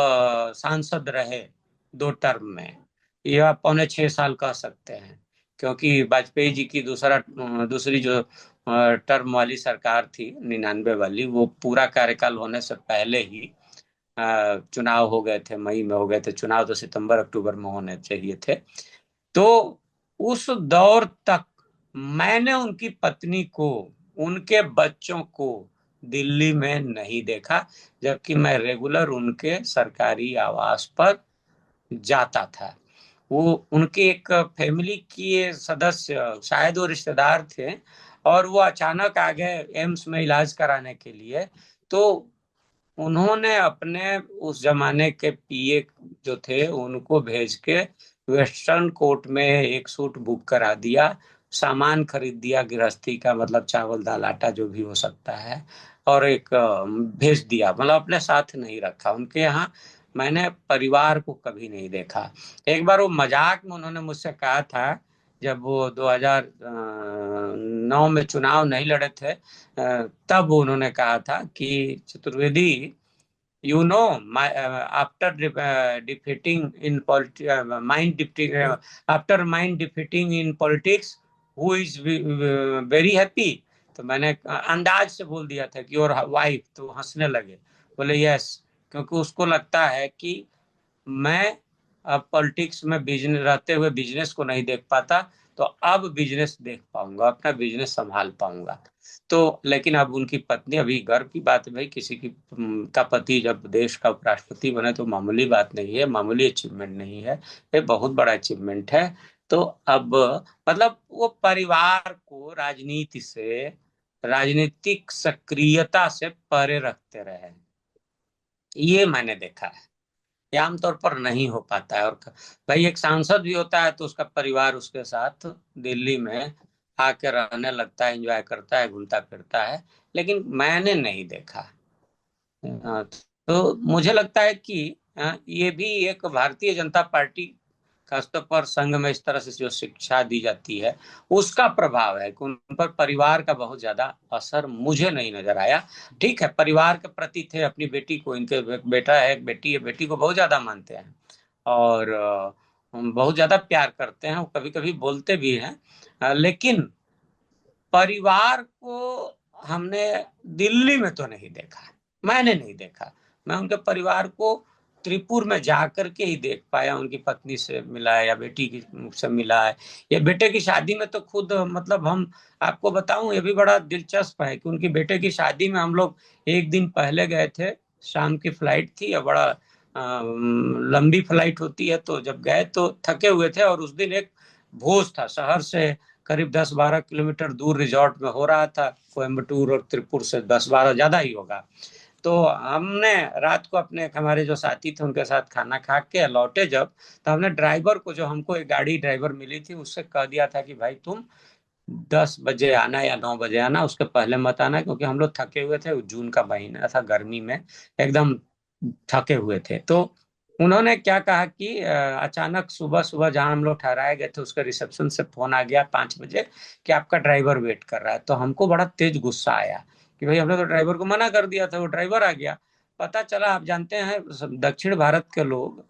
सांसद रहे 2 टर्म में, या पौने 6 साल कह सकते हैं। क्योंकि वाजपेयी जी की दूसरी जो टर्म वाली सरकार थी 99 वाली, वो पूरा कार्यकाल होने से पहले ही चुनाव हो गए थे, मई में हो गए थे चुनाव, तो सितंबर अक्टूबर में होने चाहिए थे। तो उस दौर तक मैंने उनकी पत्नी को, उनके बच्चों को दिल्ली में नहीं देखा, जबकि मैं रेगुलर उनके सरकारी आवास पर जाता था। वो उनके एक फैमिली के सदस्य, शायद वो रिश्तेदार थे, और वो अचानक आ गए एम्स में इलाज कराने के लिए। तो उन्होंने अपने उस जमाने के पीए जो थे उनको भेज के वेस्टर्न कोर्ट में एक सूट बुक करा दिया, सामान खरीद दिया गृहस्थी का, मतलब चावल दाल आटा जो भी हो सकता है, और एक भेज दिया, मतलब अपने साथ नहीं रखा उनके यहाँ। मैंने परिवार को कभी नहीं देखा। एक बार वो मजाक में उन्होंने मुझसे कहा था, जब वो 2009 में चुनाव नहीं लड़े थे, तब उन्होंने कहा था कि Chaturvedi, you know my after defeating in mind defeating after mind defeating in politics, who is very happy? तो मैंने अंदाज से बोल दिया था कि और वाइफ, तो हंसने लगे, बोले यस, क्योंकि उसको लगता है कि मैं अब पॉलिटिक्स में बिजनेस रहते हुए बिजनेस को नहीं देख पाता, तो अब बिजनेस देख पाऊंगा, अपना बिजनेस संभाल पाऊंगा। तो लेकिन अब उनकी पत्नी, अभी गर्व की बात है भाई, किसी की का पति जब देश का उपराष्ट्रपति बने तो मामूली बात नहीं है, मामूली अचीवमेंट नहीं है, ये बहुत बड़ा अचीवमेंट है। तो अब मतलब वो परिवार को राजनीति से, राजनीतिक सक्रियता से परे रखते रहे, ये मैंने देखा है। ये आमतौर पर नहीं हो पाता है। और भाई एक सांसद भी होता है तो उसका परिवार उसके साथ दिल्ली में आके रहने लगता है, एंजॉय करता है, घूमता फिरता है, लेकिन मैंने नहीं देखा। तो मुझे लगता है कि ये भी एक भारतीय जनता पार्टी, खासतौर पर संघ में इस तरह से जो शिक्षा दी जाती है, उसका प्रभाव है कि उन पर परिवार का बहुत ज्यादा असर मुझे नहीं नजर आया। ठीक है, परिवार के प्रति थे, अपनी बेटी को, इनके एक बेटा है एक बेटी है, बेटी को बहुत ज्यादा मानते हैं, और बहुत ज्यादा प्यार करते हैं, कभी कभी बोलते भी हैं। लेकिन परिवार को हमने दिल्ली में तो नहीं देखा, मैंने नहीं देखा। मैं उनके परिवार को त्रिपुर में जाकर के ही देख पाया, उनकी पत्नी से मिला है या बेटी की से मिला है, या बेटे की शादी में तो खुद, मतलब हम, आपको बताऊं ये भी बड़ा दिलचस्प है कि उनकी बेटे की शादी में हम लोग एक दिन पहले गए थे, शाम की फ्लाइट थी, और बड़ा लंबी फ्लाइट होती है, तो जब गए तो थके हुए थे, और उस दिन एक भोज था शहर से करीब 10-12 किलोमीटर दूर रिजॉर्ट में हो रहा था, कोयम्बटूर और त्रिपुर से 10-12 ज्यादा ही होगा। तो हमने रात को अपने, हमारे जो साथी थे उनके साथ खाना खा के लौटे जब, तो हमने ड्राइवर को, जो हमको एक गाड़ी ड्राइवर मिली थी, उससे कह दिया था कि भाई तुम 10 बजे आना या 9 बजे आना, उसके पहले मत आना, क्योंकि हम लोग थके हुए थे, जून का महीना था, गर्मी में एकदम थके हुए थे। तो उन्होंने क्या कहा कि अचानक सुबह सुबह जहां हम लोग ठहराए गए थे उसके रिसेप्शन से फोन आ गया 5 बजे कि आपका ड्राइवर वेट कर रहा है। तो हमको बड़ा तेज गुस्सा आया कि भाई हमने तो ड्राइवर को मना कर दिया था, वो ड्राइवर आ गया। पता चला, आप जानते हैं दक्षिण भारत के लोग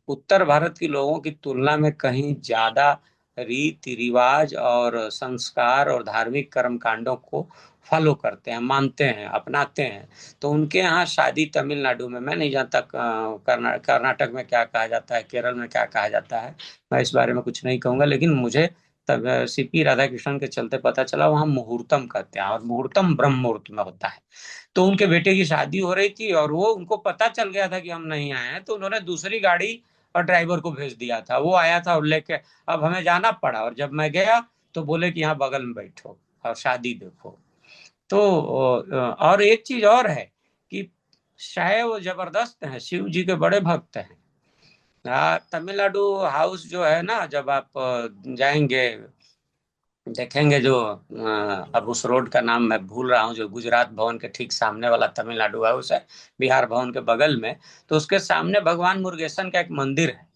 उत्तर भारत के लोगों की तुलना में कहीं ज्यादा रीति रिवाज और संस्कार और धार्मिक कर्म कांडों को फॉलो करते हैं, मानते हैं, अपनाते हैं। तो उनके यहाँ शादी तमिलनाडु में, मैं नहीं जानता कर्नाटक में क्या कहा जाता है, केरल में क्या कहा जाता है, मैं इस बारे में कुछ नहीं कहूंगा, लेकिन मुझे तब सीपी राधाकृष्णन के चलते पता चला वहां मुहूर्तम कहते हैं, और मुहूर्तम ब्रह्म मुहूर्त में होता है। तो उनके बेटे की शादी हो रही थी, और वो, उनको पता चल गया था कि हम नहीं आए हैं, तो उन्होंने दूसरी गाड़ी और ड्राइवर को भेज दिया था, वो आया था और लेके, अब हमें जाना पड़ा, और जब मैं गया तो बोले कि यहाँ बगल में बैठो और शादी देखो। तो और एक चीज और है कि शैव जबरदस्त हैं, शिव जी के बड़े भक्त हैं। तमिलनाडु हाउस जो है ना, जब आप जाएंगे, देखेंगे जो अब उस रोड का नाम मैं भूल रहा हूँ, जो गुजरात भवन के ठीक सामने वाला तमिलनाडु हाउस है, बिहार भवन के बगल में, तो उसके सामने भगवान मुरुगेशन का एक मंदिर है,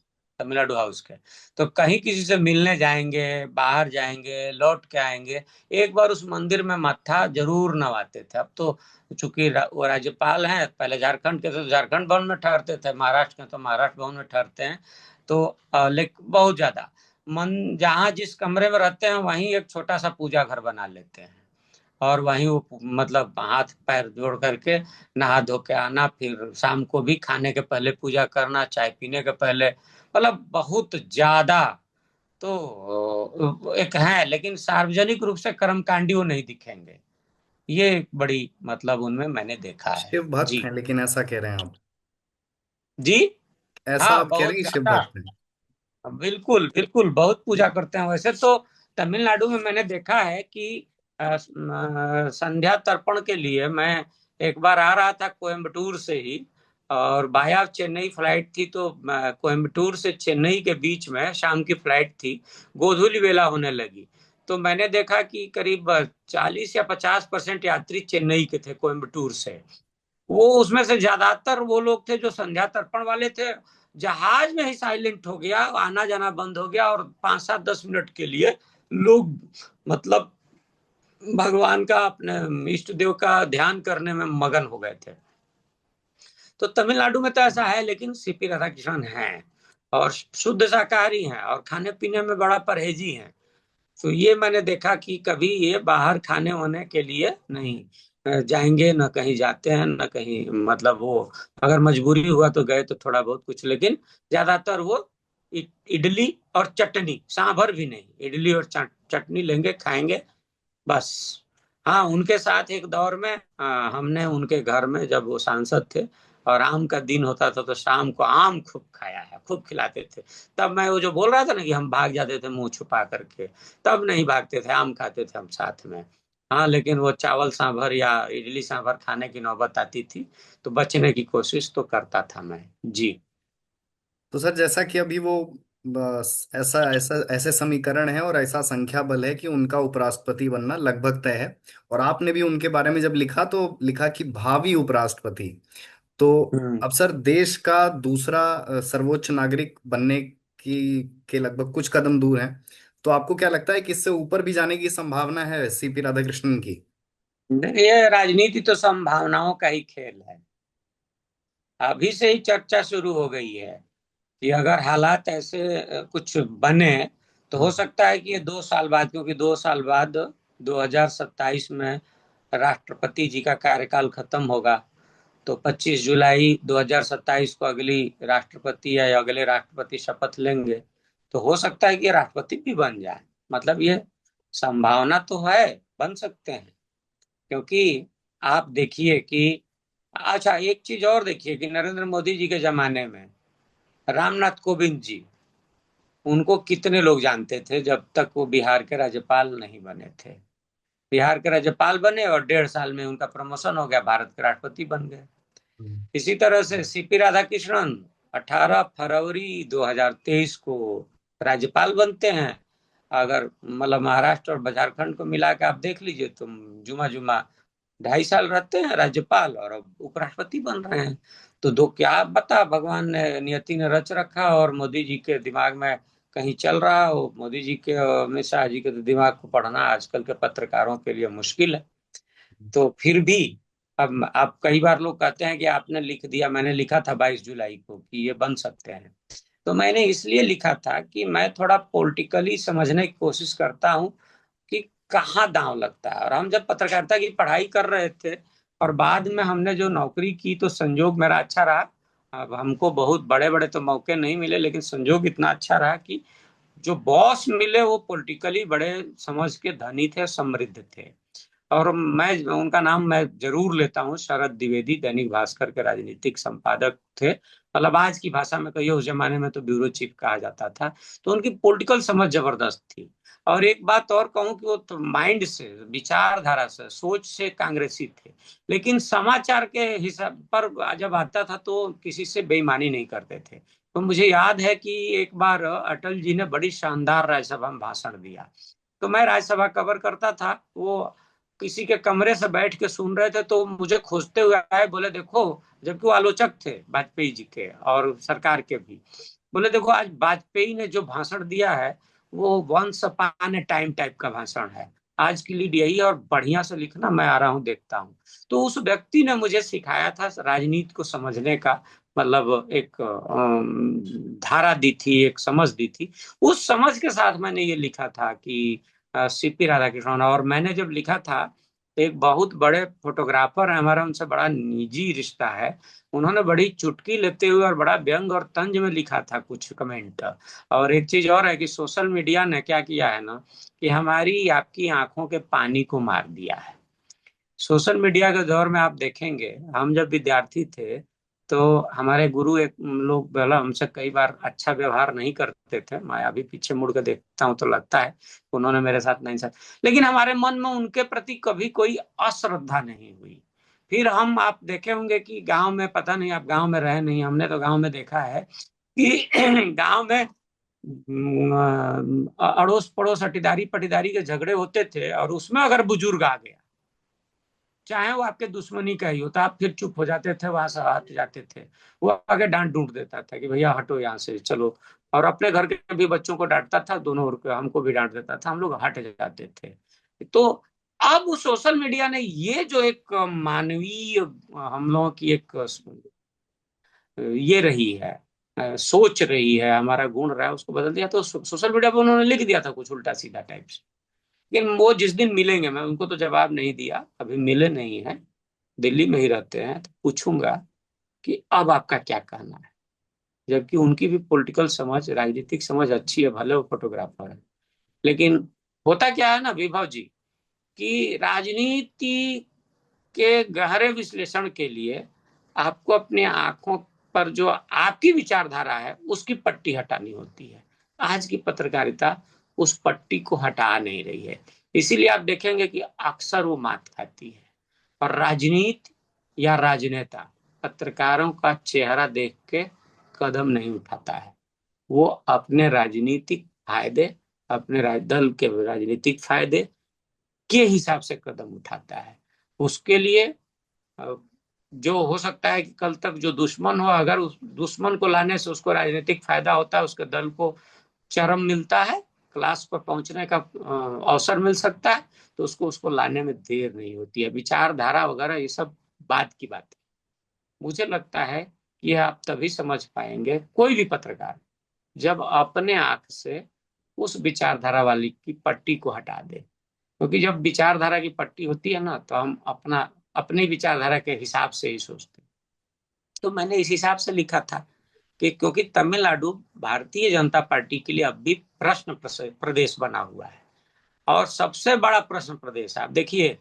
तमिलनाडु हाउस के। तो कहीं किसी से मिलने जाएंगे, बाहर जाएंगे, लौट के आएंगे, एक बार उस मंदिर में मत्था जरूर नवाते थे। अब तो चूंकि वो राज्यपाल हैं, पहले झारखंड के थे तो झारखंड भवन में ठहरते थे, महाराष्ट्र के तो महाराष्ट्र भवन में ठहरते हैं। तो लेकिन बहुत ज्यादा मन, जहाँ जिस कमरे में रहते हैं वहीं एक छोटा सा पूजा घर बना लेते हैं, और वहीं वो मतलब हाथ पैर जोड़ करके नहा धो के आना, फिर शाम को भी खाने के पहले पूजा करना, चाय पीने के पहले, मतलब बहुत ज्यादा। तो एक है, लेकिन सार्वजनिक रूप से कर्मकांडी वो नहीं दिखेंगे। ये एक बड़ी मतलब उनमें मैंने देखा है। शिव भक्त जी। हैं, लेकिन ऐसा कह रहे हैं आप? जी। ऐसा हाँ, आप कह रहे बहुत हैं कि शिव ज्यादा। भक्त हैं? बिल्कुल बिल्कुल, बहुत पूजा करते हैं वैसे तो। तमिलनाडु में मैंने देखा है कि संध्या तर्पण के लिए मैं एक बार आ रहा था कोयम्बटूर से ही, और बाया चेन्नई फ्लाइट थी, तो कोयम्बटूर से चेन्नई के बीच में शाम की फ्लाइट थी, गोधूली वेला होने लगी। तो मैंने देखा कि करीब 40 या 50% यात्री चेन्नई के थे, कोयम्बटूर से। वो उसमें से ज्यादातर वो लोग थे जो संध्या तर्पण वाले थे। जहाज में ही साइलेंट हो गया, आना जाना बंद हो गया, और 5-7-10 मिनट के लिए लोग मतलब भगवान का, अपने इष्ट देव का ध्यान करने में मगन हो गए थे। तो तमिलनाडु में तो ऐसा है, लेकिन सीपी राधाकृष्णन हैं और शुद्ध शाकाहारी हैं और खाने पीने में बड़ा परहेजी हैं। तो ये मैंने देखा कि कभी ये बाहर खाने वाने के लिए नहीं जाएंगे, न कहीं जाते हैं, न कहीं मतलब वो, अगर मजबूरी हुआ तो गए तो थोड़ा बहुत कुछ, लेकिन ज्यादातर वो इडली और चटनी, सांभर भी नहीं, इडली और चटनी लेंगे, खाएंगे, बस। हाँ, उनके साथ एक दौर में हमने उनके घर में, जब वो सांसद थे और आम का दिन होता था, तो शाम को आम खूब खाया है, खूब खिलाते थे। तब मैं वो जो बोल रहा था ना कि हम भाग जाते थे मुंह छुपा करके, तब नहीं भागते थे, आम खाते थे हम साथ में। हाँ, लेकिन वो चावल सांभर या इडली सांभर खाने की नौबत आती थी तो बचने की कोशिश तो करता था मैं। जी। तो सर, जैसा कि अभी वो बस ऐसा ऐसा ऐसे समीकरण है और ऐसा संख्या बल है कि उनका उपराष्ट्रपति बनना लगभग तय है। और आपने भी उनके बारे में जब लिखा तो लिखा कि भावी उपराष्ट्रपति। तो हम्म। अब सर, देश का दूसरा सर्वोच्च नागरिक बनने की के लगभग कुछ कदम दूर हैं। तो आपको क्या लगता है कि इससे ऊपर भी जाने की संभावना है सीपी राधाकृष्णन की? ये राजनीति तो संभावनाओं का ही खेल है। अभी से ही चर्चा शुरू हो गई है कि अगर हालात ऐसे कुछ बने, तो हो हम्म। सकता है कि ये 2 साल बाद, क्योंकि 2 साल बाद 2027 में राष्ट्रपति जी का कार्यकाल खत्म होगा, तो 25 जुलाई 2027 को अगली राष्ट्रपति या अगले राष्ट्रपति शपथ लेंगे। तो हो सकता है कि ये राष्ट्रपति भी बन जाए, मतलब ये संभावना तो है, बन सकते हैं। क्योंकि आप देखिए कि, अच्छा एक चीज और देखिए कि नरेंद्र मोदी जी के जमाने में रामनाथ कोविंद जी, उनको कितने लोग जानते थे जब तक वो बिहार के राज्यपाल नहीं बने थे। बिहार के राज्यपाल बने और 1.5 साल में उनका प्रमोशन हो गया, भारत के राष्ट्रपति बन गए। हम्म। इसी तरह से सीपी राधाकृष्णन 18 फरवरी 2023 को राज्यपाल बनते हैं। अगर मतलब महाराष्ट्र और झारखंड को मिला के आप देख लीजिए, तो जुमा जुमा 2.5 साल रहते हैं राज्यपाल, और अब उपराष्ट्रपति बन रहे हैं। तो दो, क्या बता, भगवान ने, नियति ने रच रखा, और मोदी जी के दिमाग में कहीं चल रहा हो। मोदी जी के, अमित शाह जी के तो दिमाग को पढ़ना आजकल के पत्रकारों के लिए मुश्किल है। तो फिर भी, अब आप, कई बार लोग कहते हैं कि आपने लिख दिया, मैंने लिखा था 22 जुलाई को कि ये बन सकते हैं। तो मैंने इसलिए लिखा था कि मैं थोड़ा पॉलिटिकली समझने की कोशिश करता हूँ कि कहाँ दांव लगता है। और हम जब पत्रकारिता की पढ़ाई कर रहे थे और बाद में हमने जो नौकरी की, तो संजोग मेरा अच्छा रहा। अब हमको बहुत बड़े बड़े तो मौके नहीं मिले, लेकिन संजोग इतना अच्छा रहा कि जो बॉस मिले वो पॉलिटिकली बड़े समझ के धनी थे, समृद्ध थे। और मैं उनका नाम मैं जरूर लेता हूँ, शरद द्विवेदी, दैनिक भास्कर के राजनीतिक संपादक थे, मतलब आज की भाषा में कहिए उस जमाने में तो ब्यूरो चीफ कहा जाता था। तो उनकी पॉलिटिकल समझ जबरदस्त थी। और एक बात और कहूँ कि वो तो माइंड से, विचारधारा से, सोच से कांग्रेसी थे, लेकिन समाचार के हिसाब पर जब आता था तो किसी से बेईमानी नहीं करते थे। तो मुझे याद है कि एक बार अटल जी ने बड़ी शानदार राज्यसभा में भाषण दिया, तो मैं राज्यसभा कवर करता था, वो किसी के कमरे से बैठ के सुन रहे थे, तो मुझे खोजते हुए आए, बोले देखो, जबकि वो आलोचक थे वाजपेयी जी के और सरकार के भी। बोले देखो आज वाजपेयी ने जो भाषण दिया है वो once upon a time type का भाषण है, आज की लीड यही है और बढ़िया से लिखना, मैं आ रहा हूँ देखता हूँ। तो उस व्यक्ति ने मुझे सिखाया था राजनीति को समझने का, मतलब एक धारा दी थी, एक समझ दी थी। उस समझ के साथ मैंने ये लिखा था कि सीपी राधाकृष्णन। और मैंने जब लिखा था तो एक बहुत बड़े फोटोग्राफर है हमारा, उनसे बड़ा निजी रिश्ता है, उन्होंने बड़ी चुटकी लेते हुए और बड़ा व्यंग और तंज में लिखा था कुछ कमेंट। और एक चीज और है कि सोशल मीडिया ने क्या किया है ना, कि हमारी आपकी आंखों के पानी को मार दिया है। सोशल मीडिया के दौर में आप देखेंगे, हम जब विद्यार्थी थे तो हमारे गुरु एक लोग बोला हमसे कई बार अच्छा व्यवहार नहीं करते थे, मैं अभी पीछे मुड़ के देखता हूँ तो लगता है उन्होंने मेरे साथ नहीं साथ, लेकिन हमारे मन में उनके प्रति कभी कोई अश्रद्धा नहीं हुई। फिर हम, आप देखे होंगे कि गांव में, पता नहीं आप गांव में रहे नहीं, हमने तो गांव में देखा है कि गांव में अड़ोस पड़ोस अटीदारी पटीदारी के झगड़े होते थे, और उसमें अगर बुजुर्ग आ गया, चाहे वो आपके दुश्मनी का ही हो, तो आप फिर चुप हो जाते थे, वहां से हट जाते थे। वो आगे डांट डूंट देता था कि भैया हटो यहाँ से चलो, और अपने घर के भी बच्चों को डांटता था, दोनों ओर के हमको भी डांट देता था, हम लोग हट जाते थे। तो अब सोशल मीडिया ने ये जो एक मानवीय हम लोगों की एक ये रही है, सोच रही है, हमारा गुण रहा है, उसको बदल दिया। तो सोशल मीडिया पे उन्होंने लिख दिया था कुछ उल्टा सीधा टाइप से। लेकिन वो जिस दिन मिलेंगे, मैं उनको तो जवाब नहीं दिया, अभी मिले नहीं है, दिल्ली में ही रहते हैं, तो पूछूंगा कि अब आपका क्या कहना है। जबकि उनकी भी पॉलिटिकल समझ, राजनीतिक समझ अच्छी है, भले वो फोटोग्राफर है, लेकिन होता क्या है ना विभव जी, कि राजनीति के गहरे विश्लेषण के लिए आपको अपने आंखों पर जो आपकी विचारधारा है उसकी पट्टी हटानी होती है। आज की पत्रकारिता उस पट्टी को हटा नहीं रही है, इसीलिए आप देखेंगे कि अक्सर वो मात खाती है। और राजनीति या राजनेता पत्रकारों का चेहरा देख के कदम नहीं उठाता है, वो अपने राजनीतिक फायदे, अपने दल के राजनीतिक फायदे के हिसाब से कदम उठाता है। उसके लिए अ, जो हो सकता है कि कल तक जो दुश्मन हो, अगर उस दुश्मन को लाने से उसको राजनीतिक फायदा होता है, उसके दल को चरम मिलता है, क्लास पर पहुंचने का अवसर मिल सकता है, तो उसको उसको लाने में देर नहीं होती है। विचारधारा वगैरह ये सब बात की बात है। मुझे लगता है कि आप तभी समझ पाएंगे कोई भी पत्रकार जब अपने आंख से उस विचारधारा वाली की पट्टी को हटा दे। क्योंकि जब विचारधारा की पट्टी होती है ना, तो हम अपना अपनी विचारधारा के हिसाब से ही सोचते हैं। तो मैंने इस हिसाब से लिखा था कि क्योंकि तमिलनाडु भारतीय जनता पार्टी के लिए अब भी प्रश्न प्रदेश बना हुआ है, और सबसे बड़ा प्रश्न प्रदेश है। आप देखिए,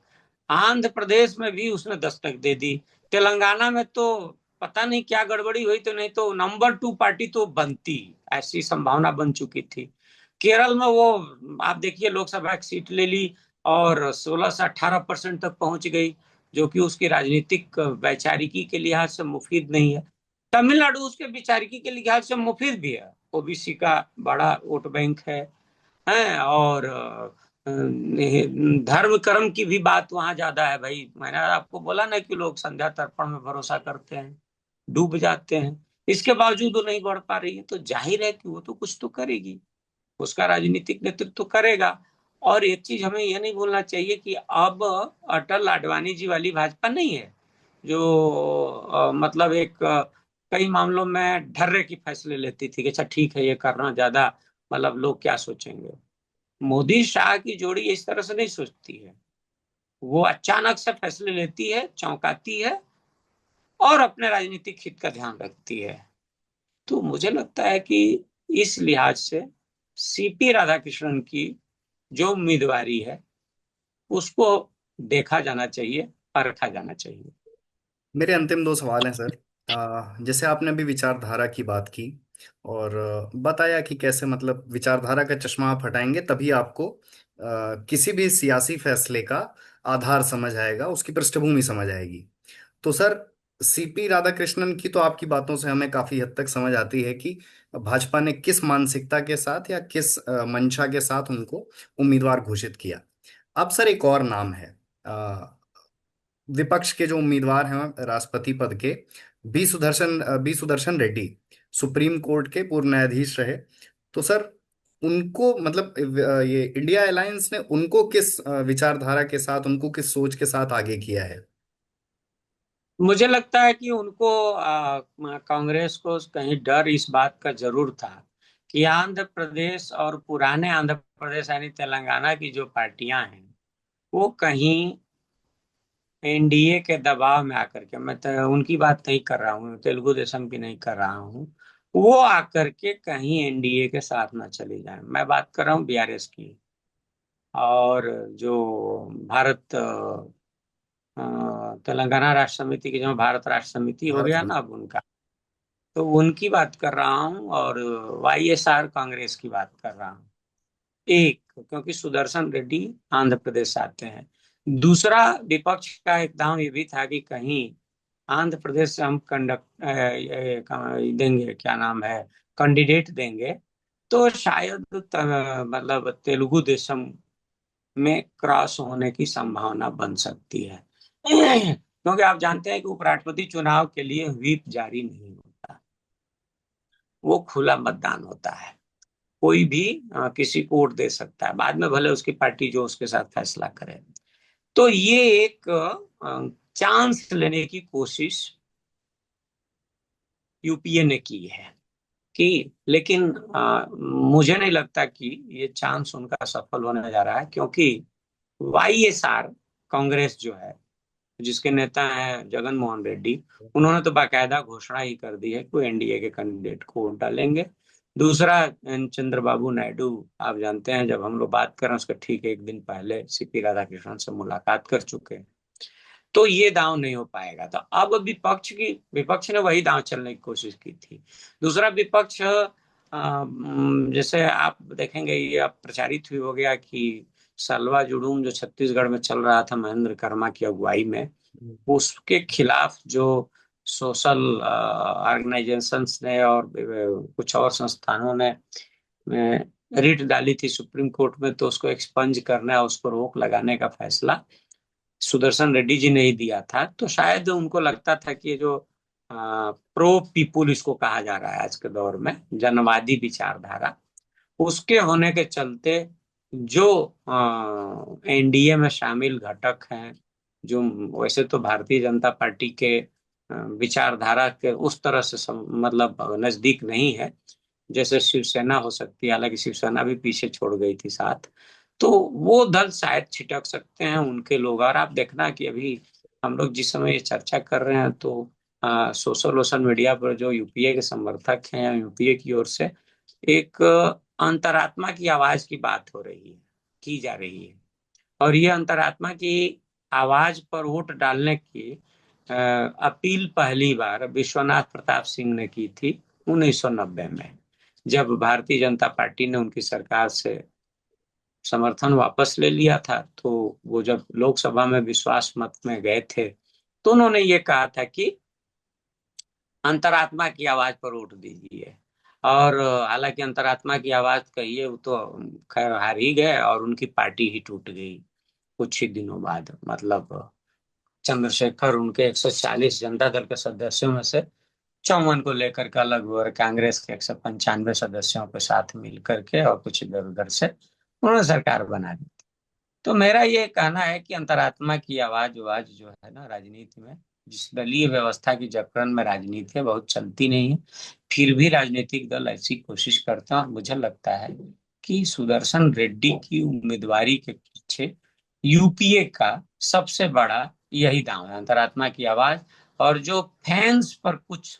आंध्र प्रदेश में भी उसने दस्तक दे दी, तेलंगाना में तो पता नहीं क्या गड़बड़ी हुई, तो नहीं तो नंबर 2 पार्टी तो बनती, ऐसी संभावना बन चुकी थी। केरल में वो, आप देखिए, लोकसभा की सीट ले ली और 16 से 18% तक पहुंच गई, जो कि उसकी राजनीतिक वैचारिकी के लिहाज से मुफीद नहीं है। तमिलनाडु उसके विचारिकी के लिहाज से मुफीद भी है, ओबीसी का बड़ा वोट बैंक है और धर्म कर्म की भी बात वहां ज्यादा है भाई। मैंने आपको बोला ना कि लोग संध्या तर्पण में भरोसा करते हैं, डूब जाते हैं, इसके बावजूद वो नहीं बढ़ पा रही है, तो जाहिर है कि वो तो कुछ तो करेगी, उसका राजनीतिक नेतृत्व तो करेगा। और एक चीज हमें यह नहीं भूलना चाहिए कि अब अटल आडवाणी जी वाली भाजपा नहीं है, जो मतलब एक कई मामलों में ढर्रे की फैसले लेती थी कि अच्छा ठीक है ये करना ज्यादा, मतलब लोग क्या सोचेंगे। मोदी शाह की जोड़ी इस तरह से नहीं सोचती है, वो अचानक से फैसले लेती है, चौंकाती है और अपने राजनीतिक हित का ध्यान रखती है। तो मुझे लगता है कि इस लिहाज से सीपी राधाकृष्णन की जो उम्मीदवारी है उसको देखा जाना चाहिए, परखा जाना चाहिए। मेरे अंतिम दो सवाल हैं सर। जैसे आपने अभी विचारधारा की बात की और बताया कि कैसे मतलब विचारधारा का चश्मा आप हटाएंगे तभी आपको किसी भी सियासी फैसले का आधार समझ आएगा, उसकी पृष्ठभूमि समझ आएगी। तो सर, सीपी राधाकृष्णन की तो आपकी बातों से हमें काफी हद तक समझ आती है कि भाजपा ने किस मानसिकता के साथ या किस मंशा के साथ उनको उम्मीदवार घोषित किया। अब सर एक और नाम है, विपक्ष के जो उम्मीदवार हैं राष्ट्रपति पद के, B Sudarshan Reddy. Supreme court के पूर्व न्यायाधीश रहे। तो सर उनको मतलब ये इंडिया अलायंस ने उनको किस विचारधारा के साथ, उनको किस सोच के साथ आगे किया है? मुझे लगता है कि उनको कांग्रेस को कहीं डर इस बात का जरूर था कि आंध्र प्रदेश और पुराने आंध्र प्रदेश यानी तेलंगाना की जो पार्टियां हैं वो कहीं एनडीए के दबाव में आकर के, मैं तो उनकी बात नहीं कर रहा हूँ, तेलुगु देशम की नहीं कर रहा हूँ, वो आकर के कहीं एनडीए के साथ ना चली जाए। मैं बात कर रहा हूँ बीआरएस की। और जो भारत तेलंगाना राष्ट्र समिति की जो भारत राष्ट्र समिति हो भारत गया में। ना अब उनका, तो उनकी बात कर रहा हूँ। और वाईएसआर कांग्रेस की बात कर रहा हूँ। एक, क्योंकि सुदर्शन रेड्डी आंध्र प्रदेश से आते हैं। दूसरा, विपक्ष का एक दांव ये भी था कि कहीं आंध्र प्रदेश से हम देंगे, क्या नाम है, कैंडिडेट देंगे, तो शायद मतलब तेलुगु देशम में क्रॉस होने की संभावना बन सकती है। क्योंकि आप जानते हैं कि उपराष्ट्रपति चुनाव के लिए व्हिप जारी नहीं होता, वो खुला मतदान होता है। कोई भी किसी को वोट दे सकता है, बाद में भले उसकी पार्टी जो उसके साथ फैसला करे। तो ये एक चांस लेने की कोशिश यूपीए ने की है कि, लेकिन मुझे नहीं लगता कि ये चांस उनका सफल होने जा रहा है, क्योंकि वाईएसआर कांग्रेस जो है, जिसके नेता हैं जगन मोहन रेड्डी, उन्होंने तो बाकायदा घोषणा ही कर दी है कि वो एनडीए के कैंडिडेट को वोट डालेंगे। दूसरा, चंद्रबाबू नायडू, आप जानते हैं जब हम लोग बात कर रहे हैं उसके ठीक एक दिन पहले सीपी राधाकृष्णन से मुलाकात कर चुके हैं। तो ये दांव नहीं हो पाएगा। तो अब विपक्ष ने वही दांव चलने की कोशिश की थी। दूसरा, विपक्ष जैसे आप देखेंगे, ये अब प्रचारित भी हो गया कि सलवा जुडूम जो छत्तीसगढ़ में चल रहा था महेंद्र कर्मा की अगुवाई में, उसके खिलाफ जो सोशल ऑर्गेनाइजेशंस ने और कुछ और संस्थानों ने रिट डाली थी सुप्रीम कोर्ट में, तो उसको एक्सपंज करना, उसको रोक लगाने का फैसला सुदर्शन रेड्डी जी ने ही दिया था। तो शायद उनको लगता था कि ये जो प्रो पीपुल इसको कहा जा रहा है आज के दौर में, जनवादी विचारधारा, उसके होने के चलते जो एनडीए में शामिल घटक हैं, जो वैसे तो भारतीय जनता पार्टी के विचारधारा के उस तरह से मतलब नजदीक नहीं है, जैसे शिवसेना हो सकती है, हालांकि शिवसेना भी पीछे छोड़ गई थी साथ, तो वो दल शायद छिटक सकते हैं उनके लोग। और आप देखना कि अभी हम लोग जिस समय ये चर्चा कर रहे हैं, तो सोशल सोशल मीडिया पर जो यूपीए के समर्थक हैं या यूपीए की ओर से एक अंतरात्मा की आवाज की बात हो रही है, की जा रही है। और ये अंतरात्मा की आवाज पर वोट डालने की अपील पहली बार विश्वनाथ प्रताप सिंह ने की थी 1990 में, जब भारतीय जनता पार्टी ने उनकी सरकार से समर्थन वापस ले लिया था। तो वो जब लोकसभा में विश्वास मत में गए थे, तो उन्होंने ये कहा था कि अंतरात्मा की आवाज पर वोट दीजिए। और हालांकि अंतरात्मा की आवाज कहिए, वो तो खैर हार ही गए और उनकी पार्टी ही टूट गई कुछ ही दिनों बाद। मतलब चंद्रशेखर उनके 140 जनता दल के सदस्यों में से 54 को लेकर के अलग हुए, और कांग्रेस के 195 सदस्यों के साथ मिल करके और कुछ इधर उधर से उन्होंने सरकार बना दी। तो मेरा ये कहना है कि अंतरात्मा की आवाज आवाज जो है ना, राजनीति में जिस दलीय व्यवस्था की जकड़न में राजनीति है बहुत चलती नहीं है, फिर भी राजनीतिक दल ऐसी कोशिश करते हैं। और मुझे लगता है कि सुदर्शन रेड्डी की उम्मीदवारी के पीछे यूपीए का सबसे बड़ा यही दांव है, अंतरात्मा की आवाज। और जो फैंस पर कुछ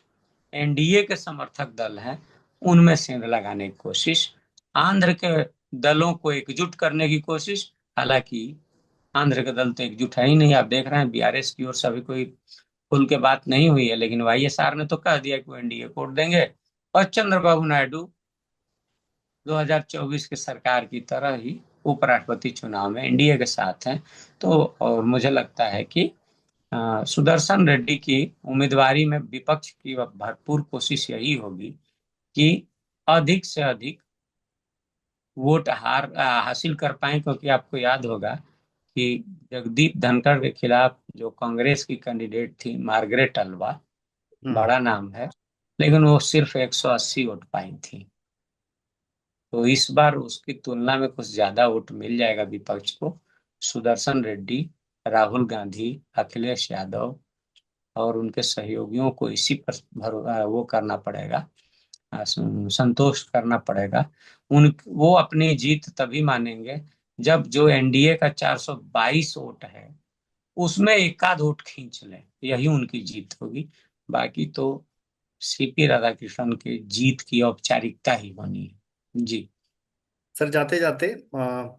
एनडीए के समर्थक दल हैं, उनमें सेंध लगाने की कोशिश, आंध्र के दलों को एकजुट करने की कोशिश। हालांकि आंध्र के दल तो एकजुट है ही नहीं, आप देख रहे हैं बीआरएस की ओर से अभी कोई खुल के बात नहीं हुई है, लेकिन वाईएसआर ने तो कह दिया कि वो एनडीए को वोट देंगे। और चंद्रबाबू नायडू 2024 की सरकार की तरह ही उपराष्ट्रपति चुनाव में एनडीए के साथ हैं। तो और मुझे लगता है कि सुदर्शन रेड्डी की उम्मीदवारी में विपक्ष की भरपूर कोशिश यही होगी कि अधिक से अधिक वोट हासिल कर पाए, क्योंकि आपको याद होगा कि जगदीप धनखड़ के खिलाफ जो कांग्रेस की कैंडिडेट थी मार्गरेट अल्वा, हम्म। बड़ा नाम है, लेकिन वो सिर्फ 180 वोट पाई थी। तो इस बार उसकी तुलना में कुछ ज्यादा वोट मिल जाएगा विपक्ष को। सुदर्शन रेड्डी, राहुल गांधी, अखिलेश यादव और उनके सहयोगियों को इसी पर वो करना पड़ेगा, संतोष करना पड़ेगा। उन वो अपनी जीत तभी मानेंगे जब जो एनडीए का 422 वोट है उसमें एकाध वोट खींच ले, यही उनकी जीत होगी। बाकी तो सीपी राधाकृष्णन की जीत की औपचारिकता ही बनी है। जी। सर जाते जाते,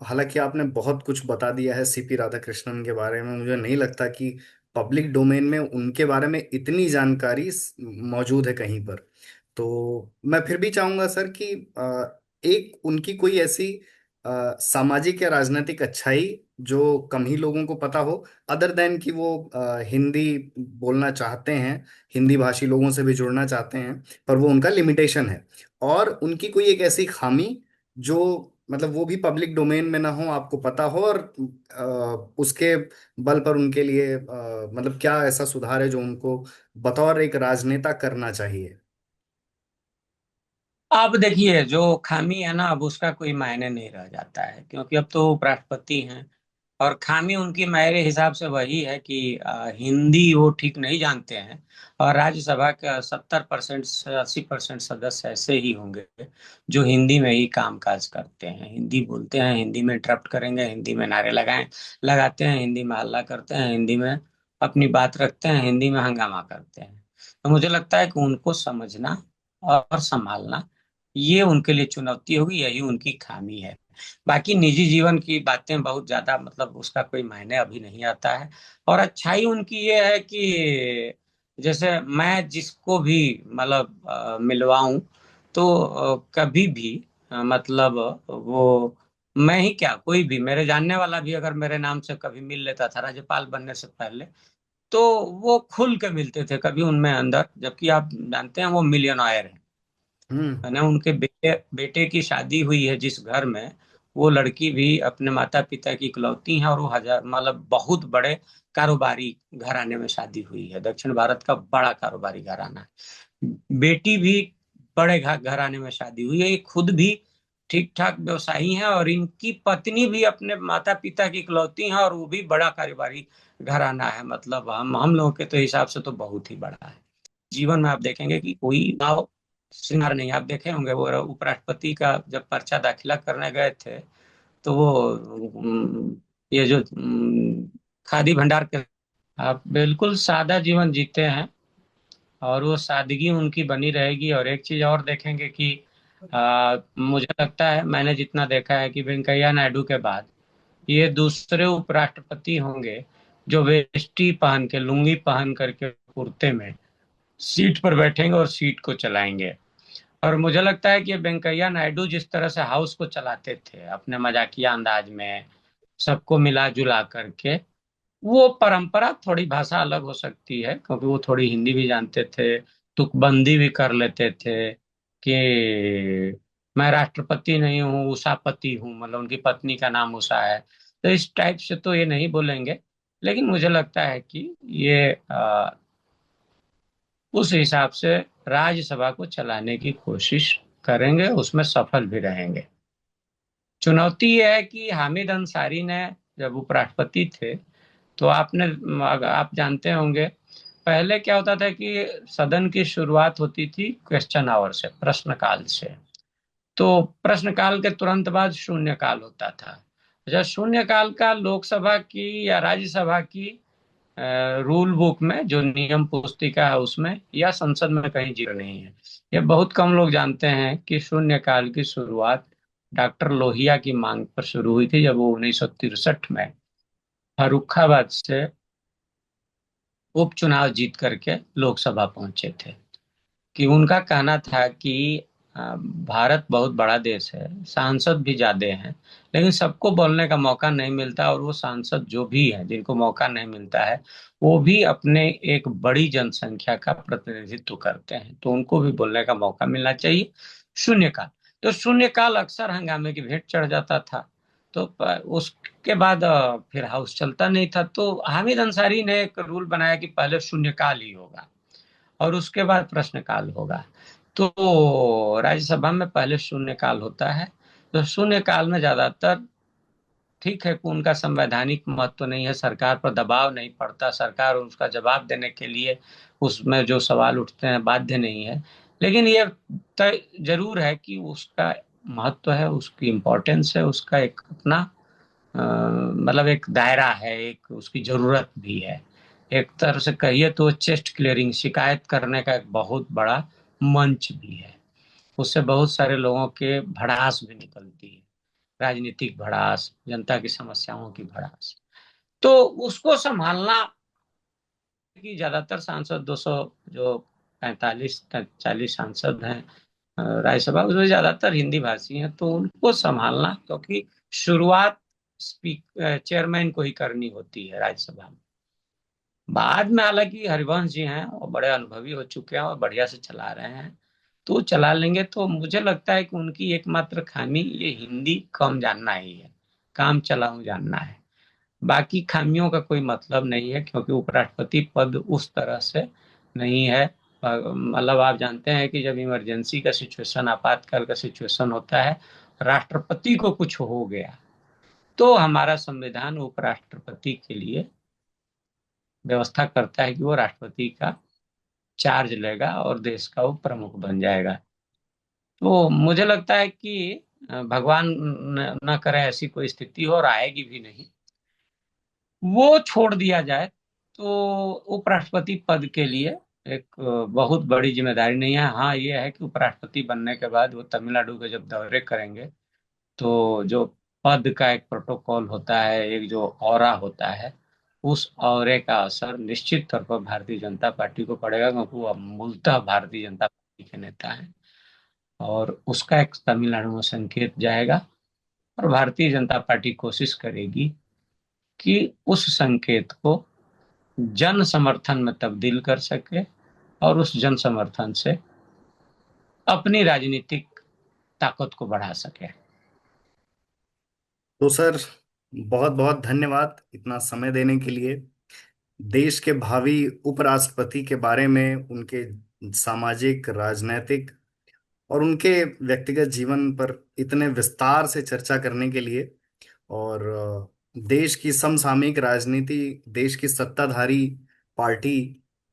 हालांकि आपने बहुत कुछ बता दिया है सीपी राधाकृष्णन के बारे में, मुझे नहीं लगता कि पब्लिक डोमेन में उनके बारे में इतनी जानकारी मौजूद है कहीं पर। तो मैं फिर भी चाहूंगा सर कि एक उनकी कोई ऐसी सामाजिक या राजनीतिक अच्छाई जो कम ही लोगों को पता हो, अदर देन कि वो हिंदी बोलना चाहते हैं, हिंदी भाषी लोगों से भी जुड़ना चाहते हैं, पर वो उनका लिमिटेशन है। और उनकी कोई एक ऐसी खामी जो मतलब वो भी पब्लिक डोमेन में ना हो, आपको पता हो, और उसके बल पर उनके लिए मतलब क्या ऐसा सुधार है जो उनको बतौर एक राजनेता करना चाहिए। अब देखिए, जो खामी है ना, अब उसका कोई मायने नहीं रह जाता है, क्योंकि अब तो उपराष्ट्रपति हैं। और खामी उनकी मेरे हिसाब से वही है कि हिंदी वो ठीक नहीं जानते हैं। और राज्यसभा के 70% से 80% सदस्य ऐसे ही होंगे जो हिंदी में ही काम काज करते हैं, हिंदी बोलते हैं, हिंदी में इंटरप्ट करेंगे, हिंदी में नारे लगाते हैं, हिंदी में हल्ला करते हैं, हिंदी में अपनी बात रखते हैं, हिंदी में हंगामा करते हैं। तो मुझे लगता है कि उनको समझना और संभालना ये उनके लिए चुनौती होगी, यही उनकी खामी है। बाकी निजी जीवन की बातें बहुत ज्यादा, मतलब उसका कोई मायने अभी नहीं आता है। और अच्छाई उनकी ये है कि जैसे मैं जिसको भी मतलब मिलवाऊं, तो कभी भी मतलब वो, मैं ही क्या, कोई भी मेरे जानने वाला भी अगर मेरे नाम से कभी मिल लेता था राज्यपाल बनने से पहले, तो वो खुल के मिलते थे कभी उनमें अंदर, जबकि आप जानते हैं वो मिलियनर है। हम्म। है ना, उनके बेटे बेटे की शादी हुई है जिस घर में, वो लड़की भी अपने माता पिता की इकलौती है, और वो हजार मतलब बहुत बड़े कारोबारी घराने में शादी हुई है, दक्षिण भारत का बड़ा कारोबारी घराना है। बेटी भी बड़े घराने में शादी हुई है, ये खुद भी ठीक ठाक व्यवसायी हैं, और इनकी पत्नी भी अपने माता पिता की इकलौती है, और वो भी बड़ा कारोबारी घराना है। मतलब हम लोगों के तो हिसाब से तो बहुत ही बड़ा है। जीवन में आप देखेंगे कि कोई गाँव श्रृंगार नहीं, आप देखे होंगे वो उपराष्ट्रपति का जब पर्चा दाखिला करने गए थे, तो वो ये जो खादी भंडार के, आप बिल्कुल सादा जीवन जीते हैं, और वो सादगी उनकी बनी रहेगी। और एक चीज और देखेंगे कि मुझे लगता है, मैंने जितना देखा है, कि वेंकैया नायडू के बाद ये दूसरे उपराष्ट्रपति होंगे जो वेष्टी पहन के, लुंगी पहन करके, कुर्ते में सीट पर बैठेंगे और सीट को चलाएंगे। और मुझे लगता है कि वेंकैया नायडू जिस तरह से हाउस को चलाते थे अपने मजाकिया अंदाज में, सबको मिला जुला करके, वो परंपरा, थोड़ी भाषा अलग हो सकती है क्योंकि वो थोड़ी हिंदी भी जानते थे, तुकबंदी भी कर लेते थे कि मैं राष्ट्रपति नहीं हूँ, उषापति हूँ, मतलब उनकी पत्नी का नाम उषा है। तो इस टाइप से तो ये नहीं बोलेंगे। लेकिन मुझे लगता है कि ये उस हिसाब से राज्यसभा को चलाने की कोशिश करेंगे, उसमें सफल भी रहेंगे। चुनौती यह है कि हामिद अंसारी ने जब उपराष्ट्रपति थे, तो आप जानते होंगे, पहले क्या होता था कि सदन की शुरुआत होती थी क्वेश्चन आवर से, प्रश्नकाल से। तो प्रश्नकाल के तुरंत बाद शून्यकाल होता था। जब शून्यकाल का लोकसभा की या राज्यसभा की रूल बुक में, जो नियम पुस्तिका है उसमें या संसद में कहीं जिक्र नहीं है। ये बहुत कम लोग जानते हैं कि शून्यकाल की शुरुआत डॉक्टर लोहिया की मांग पर शुरू हुई थी, जब वो 1963 में फर्रुखाबाद से उपचुनाव जीत करके लोकसभा पहुंचे थे। कि उनका कहना था कि भारत बहुत बड़ा देश है, सांसद भी ज्यादा हैं, लेकिन सबको बोलने का मौका नहीं मिलता, और वो सांसद जो भी हैं जिनको मौका नहीं मिलता है, वो भी अपने एक बड़ी जनसंख्या का प्रतिनिधित्व करते हैं, तो उनको भी बोलने का मौका मिलना चाहिए। शून्यकाल, तो शून्यकाल अक्सर हंगामे की भेंट चढ़ जाता था। तो उसके बाद फिर हाउस चलता नहीं था, तो हामिद अंसारी ने एक रूल बनाया कि पहले शून्यकाल ही होगा, और उसके बाद प्रश्नकाल होगा। तो राज्यसभा में पहले शून्यकाल होता है। तो शून्यकाल में ज्यादातर ठीक है कि उनका संवैधानिक महत्व तो नहीं है, सरकार पर दबाव नहीं पड़ता, सरकार उसका जवाब देने के लिए उसमें जो सवाल उठते हैं बाध्य नहीं है। लेकिन ये तय जरूर है कि उसका महत्व है, उसकी इम्पोर्टेंस है, उसका एक अपना मतलब एक दायरा है, एक उसकी जरूरत भी है। एक तरह से कहिए तो चेस्ट क्लियरिंग, शिकायत करने का एक बहुत बड़ा मंच भी है। उससे बहुत सारे लोगों के भड़ास भी निकलती है, राजनीतिक भड़ास, जनता की समस्याओं की भड़ास। तो उसको संभालना कि ज्यादातर सांसद 200 जो 45 40 सांसद हैं राज्यसभा, उसमें ज्यादातर हिंदी भाषी हैं, तो उनको संभालना, क्योंकि शुरुआत चेयरमैन को ही करनी होती है राज्यसभा में। बाद में हालांकि हरिवंश जी हैं और बड़े अनुभवी हो चुके हैं और बढ़िया से चला रहे हैं, तो चला लेंगे। तो मुझे लगता है कि उनकी एकमात्र खामी ये हिंदी कम जानना ही है, काम चलाऊं जानना है। बाकी खामियों का कोई मतलब नहीं है, क्योंकि उपराष्ट्रपति पद उस तरह से नहीं है। मतलब आप जानते हैं कि जब इमरजेंसी का सिचुएशन, आपातकाल का सिचुएशन होता है, राष्ट्रपति को कुछ हो गया, तो हमारा संविधान उपराष्ट्रपति के लिए व्यवस्था करता है कि वो राष्ट्रपति का चार्ज लेगा और देश का वो प्रमुख बन जाएगा। तो मुझे लगता है कि भगवान न करे ऐसी कोई स्थिति हो, और आएगी भी नहीं, वो छोड़ दिया जाए, तो उपराष्ट्रपति पद के लिए एक बहुत बड़ी जिम्मेदारी नहीं है। हाँ ये है कि उपराष्ट्रपति बनने के बाद वो तमिलनाडु के जब दौरे करेंगे, तो जो पद का एक प्रोटोकॉल होता है, एक जो ऑरा होता है, उस ऑरे का असर निश्चित तौर पर भारतीय जनता पार्टी को पड़ेगा, क्योंकि वो मूलतः भारतीय जनता पार्टी के नेता हैं। और उसका एक तमिलनाडु में संकेत जाएगा, और भारतीय जनता पार्टी कोशिश करेगी कि उस संकेत को जन समर्थन में तब्दील कर सके, और उस जन समर्थन से अपनी राजनीतिक ताकत को बढ़ा सके। तो सर, बहुत बहुत धन्यवाद इतना समय देने के लिए। देश के भावी उपराष्ट्रपति के बारे में, उनके सामाजिक, राजनैतिक और उनके व्यक्तिगत जीवन पर इतने विस्तार से चर्चा करने के लिए, और देश की समसामयिक राजनीति, देश की सत्ताधारी पार्टी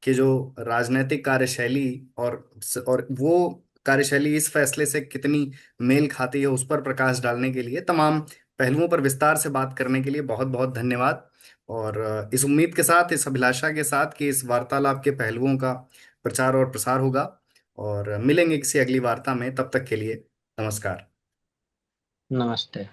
के जो राजनीतिक कार्यशैली, और वो कार्यशैली इस फैसले से कितनी मेल खाती है, उस पर प्रकाश डालने के लिए, तमाम पहलुओं पर विस्तार से बात करने के लिए बहुत बहुत धन्यवाद। और इस उम्मीद के साथ, इस अभिलाषा के साथ कि इस वार्तालाप के पहलुओं का प्रचार और प्रसार होगा, और मिलेंगे किसी अगली वार्ता में। तब तक के लिए नमस्कार। नमस्ते।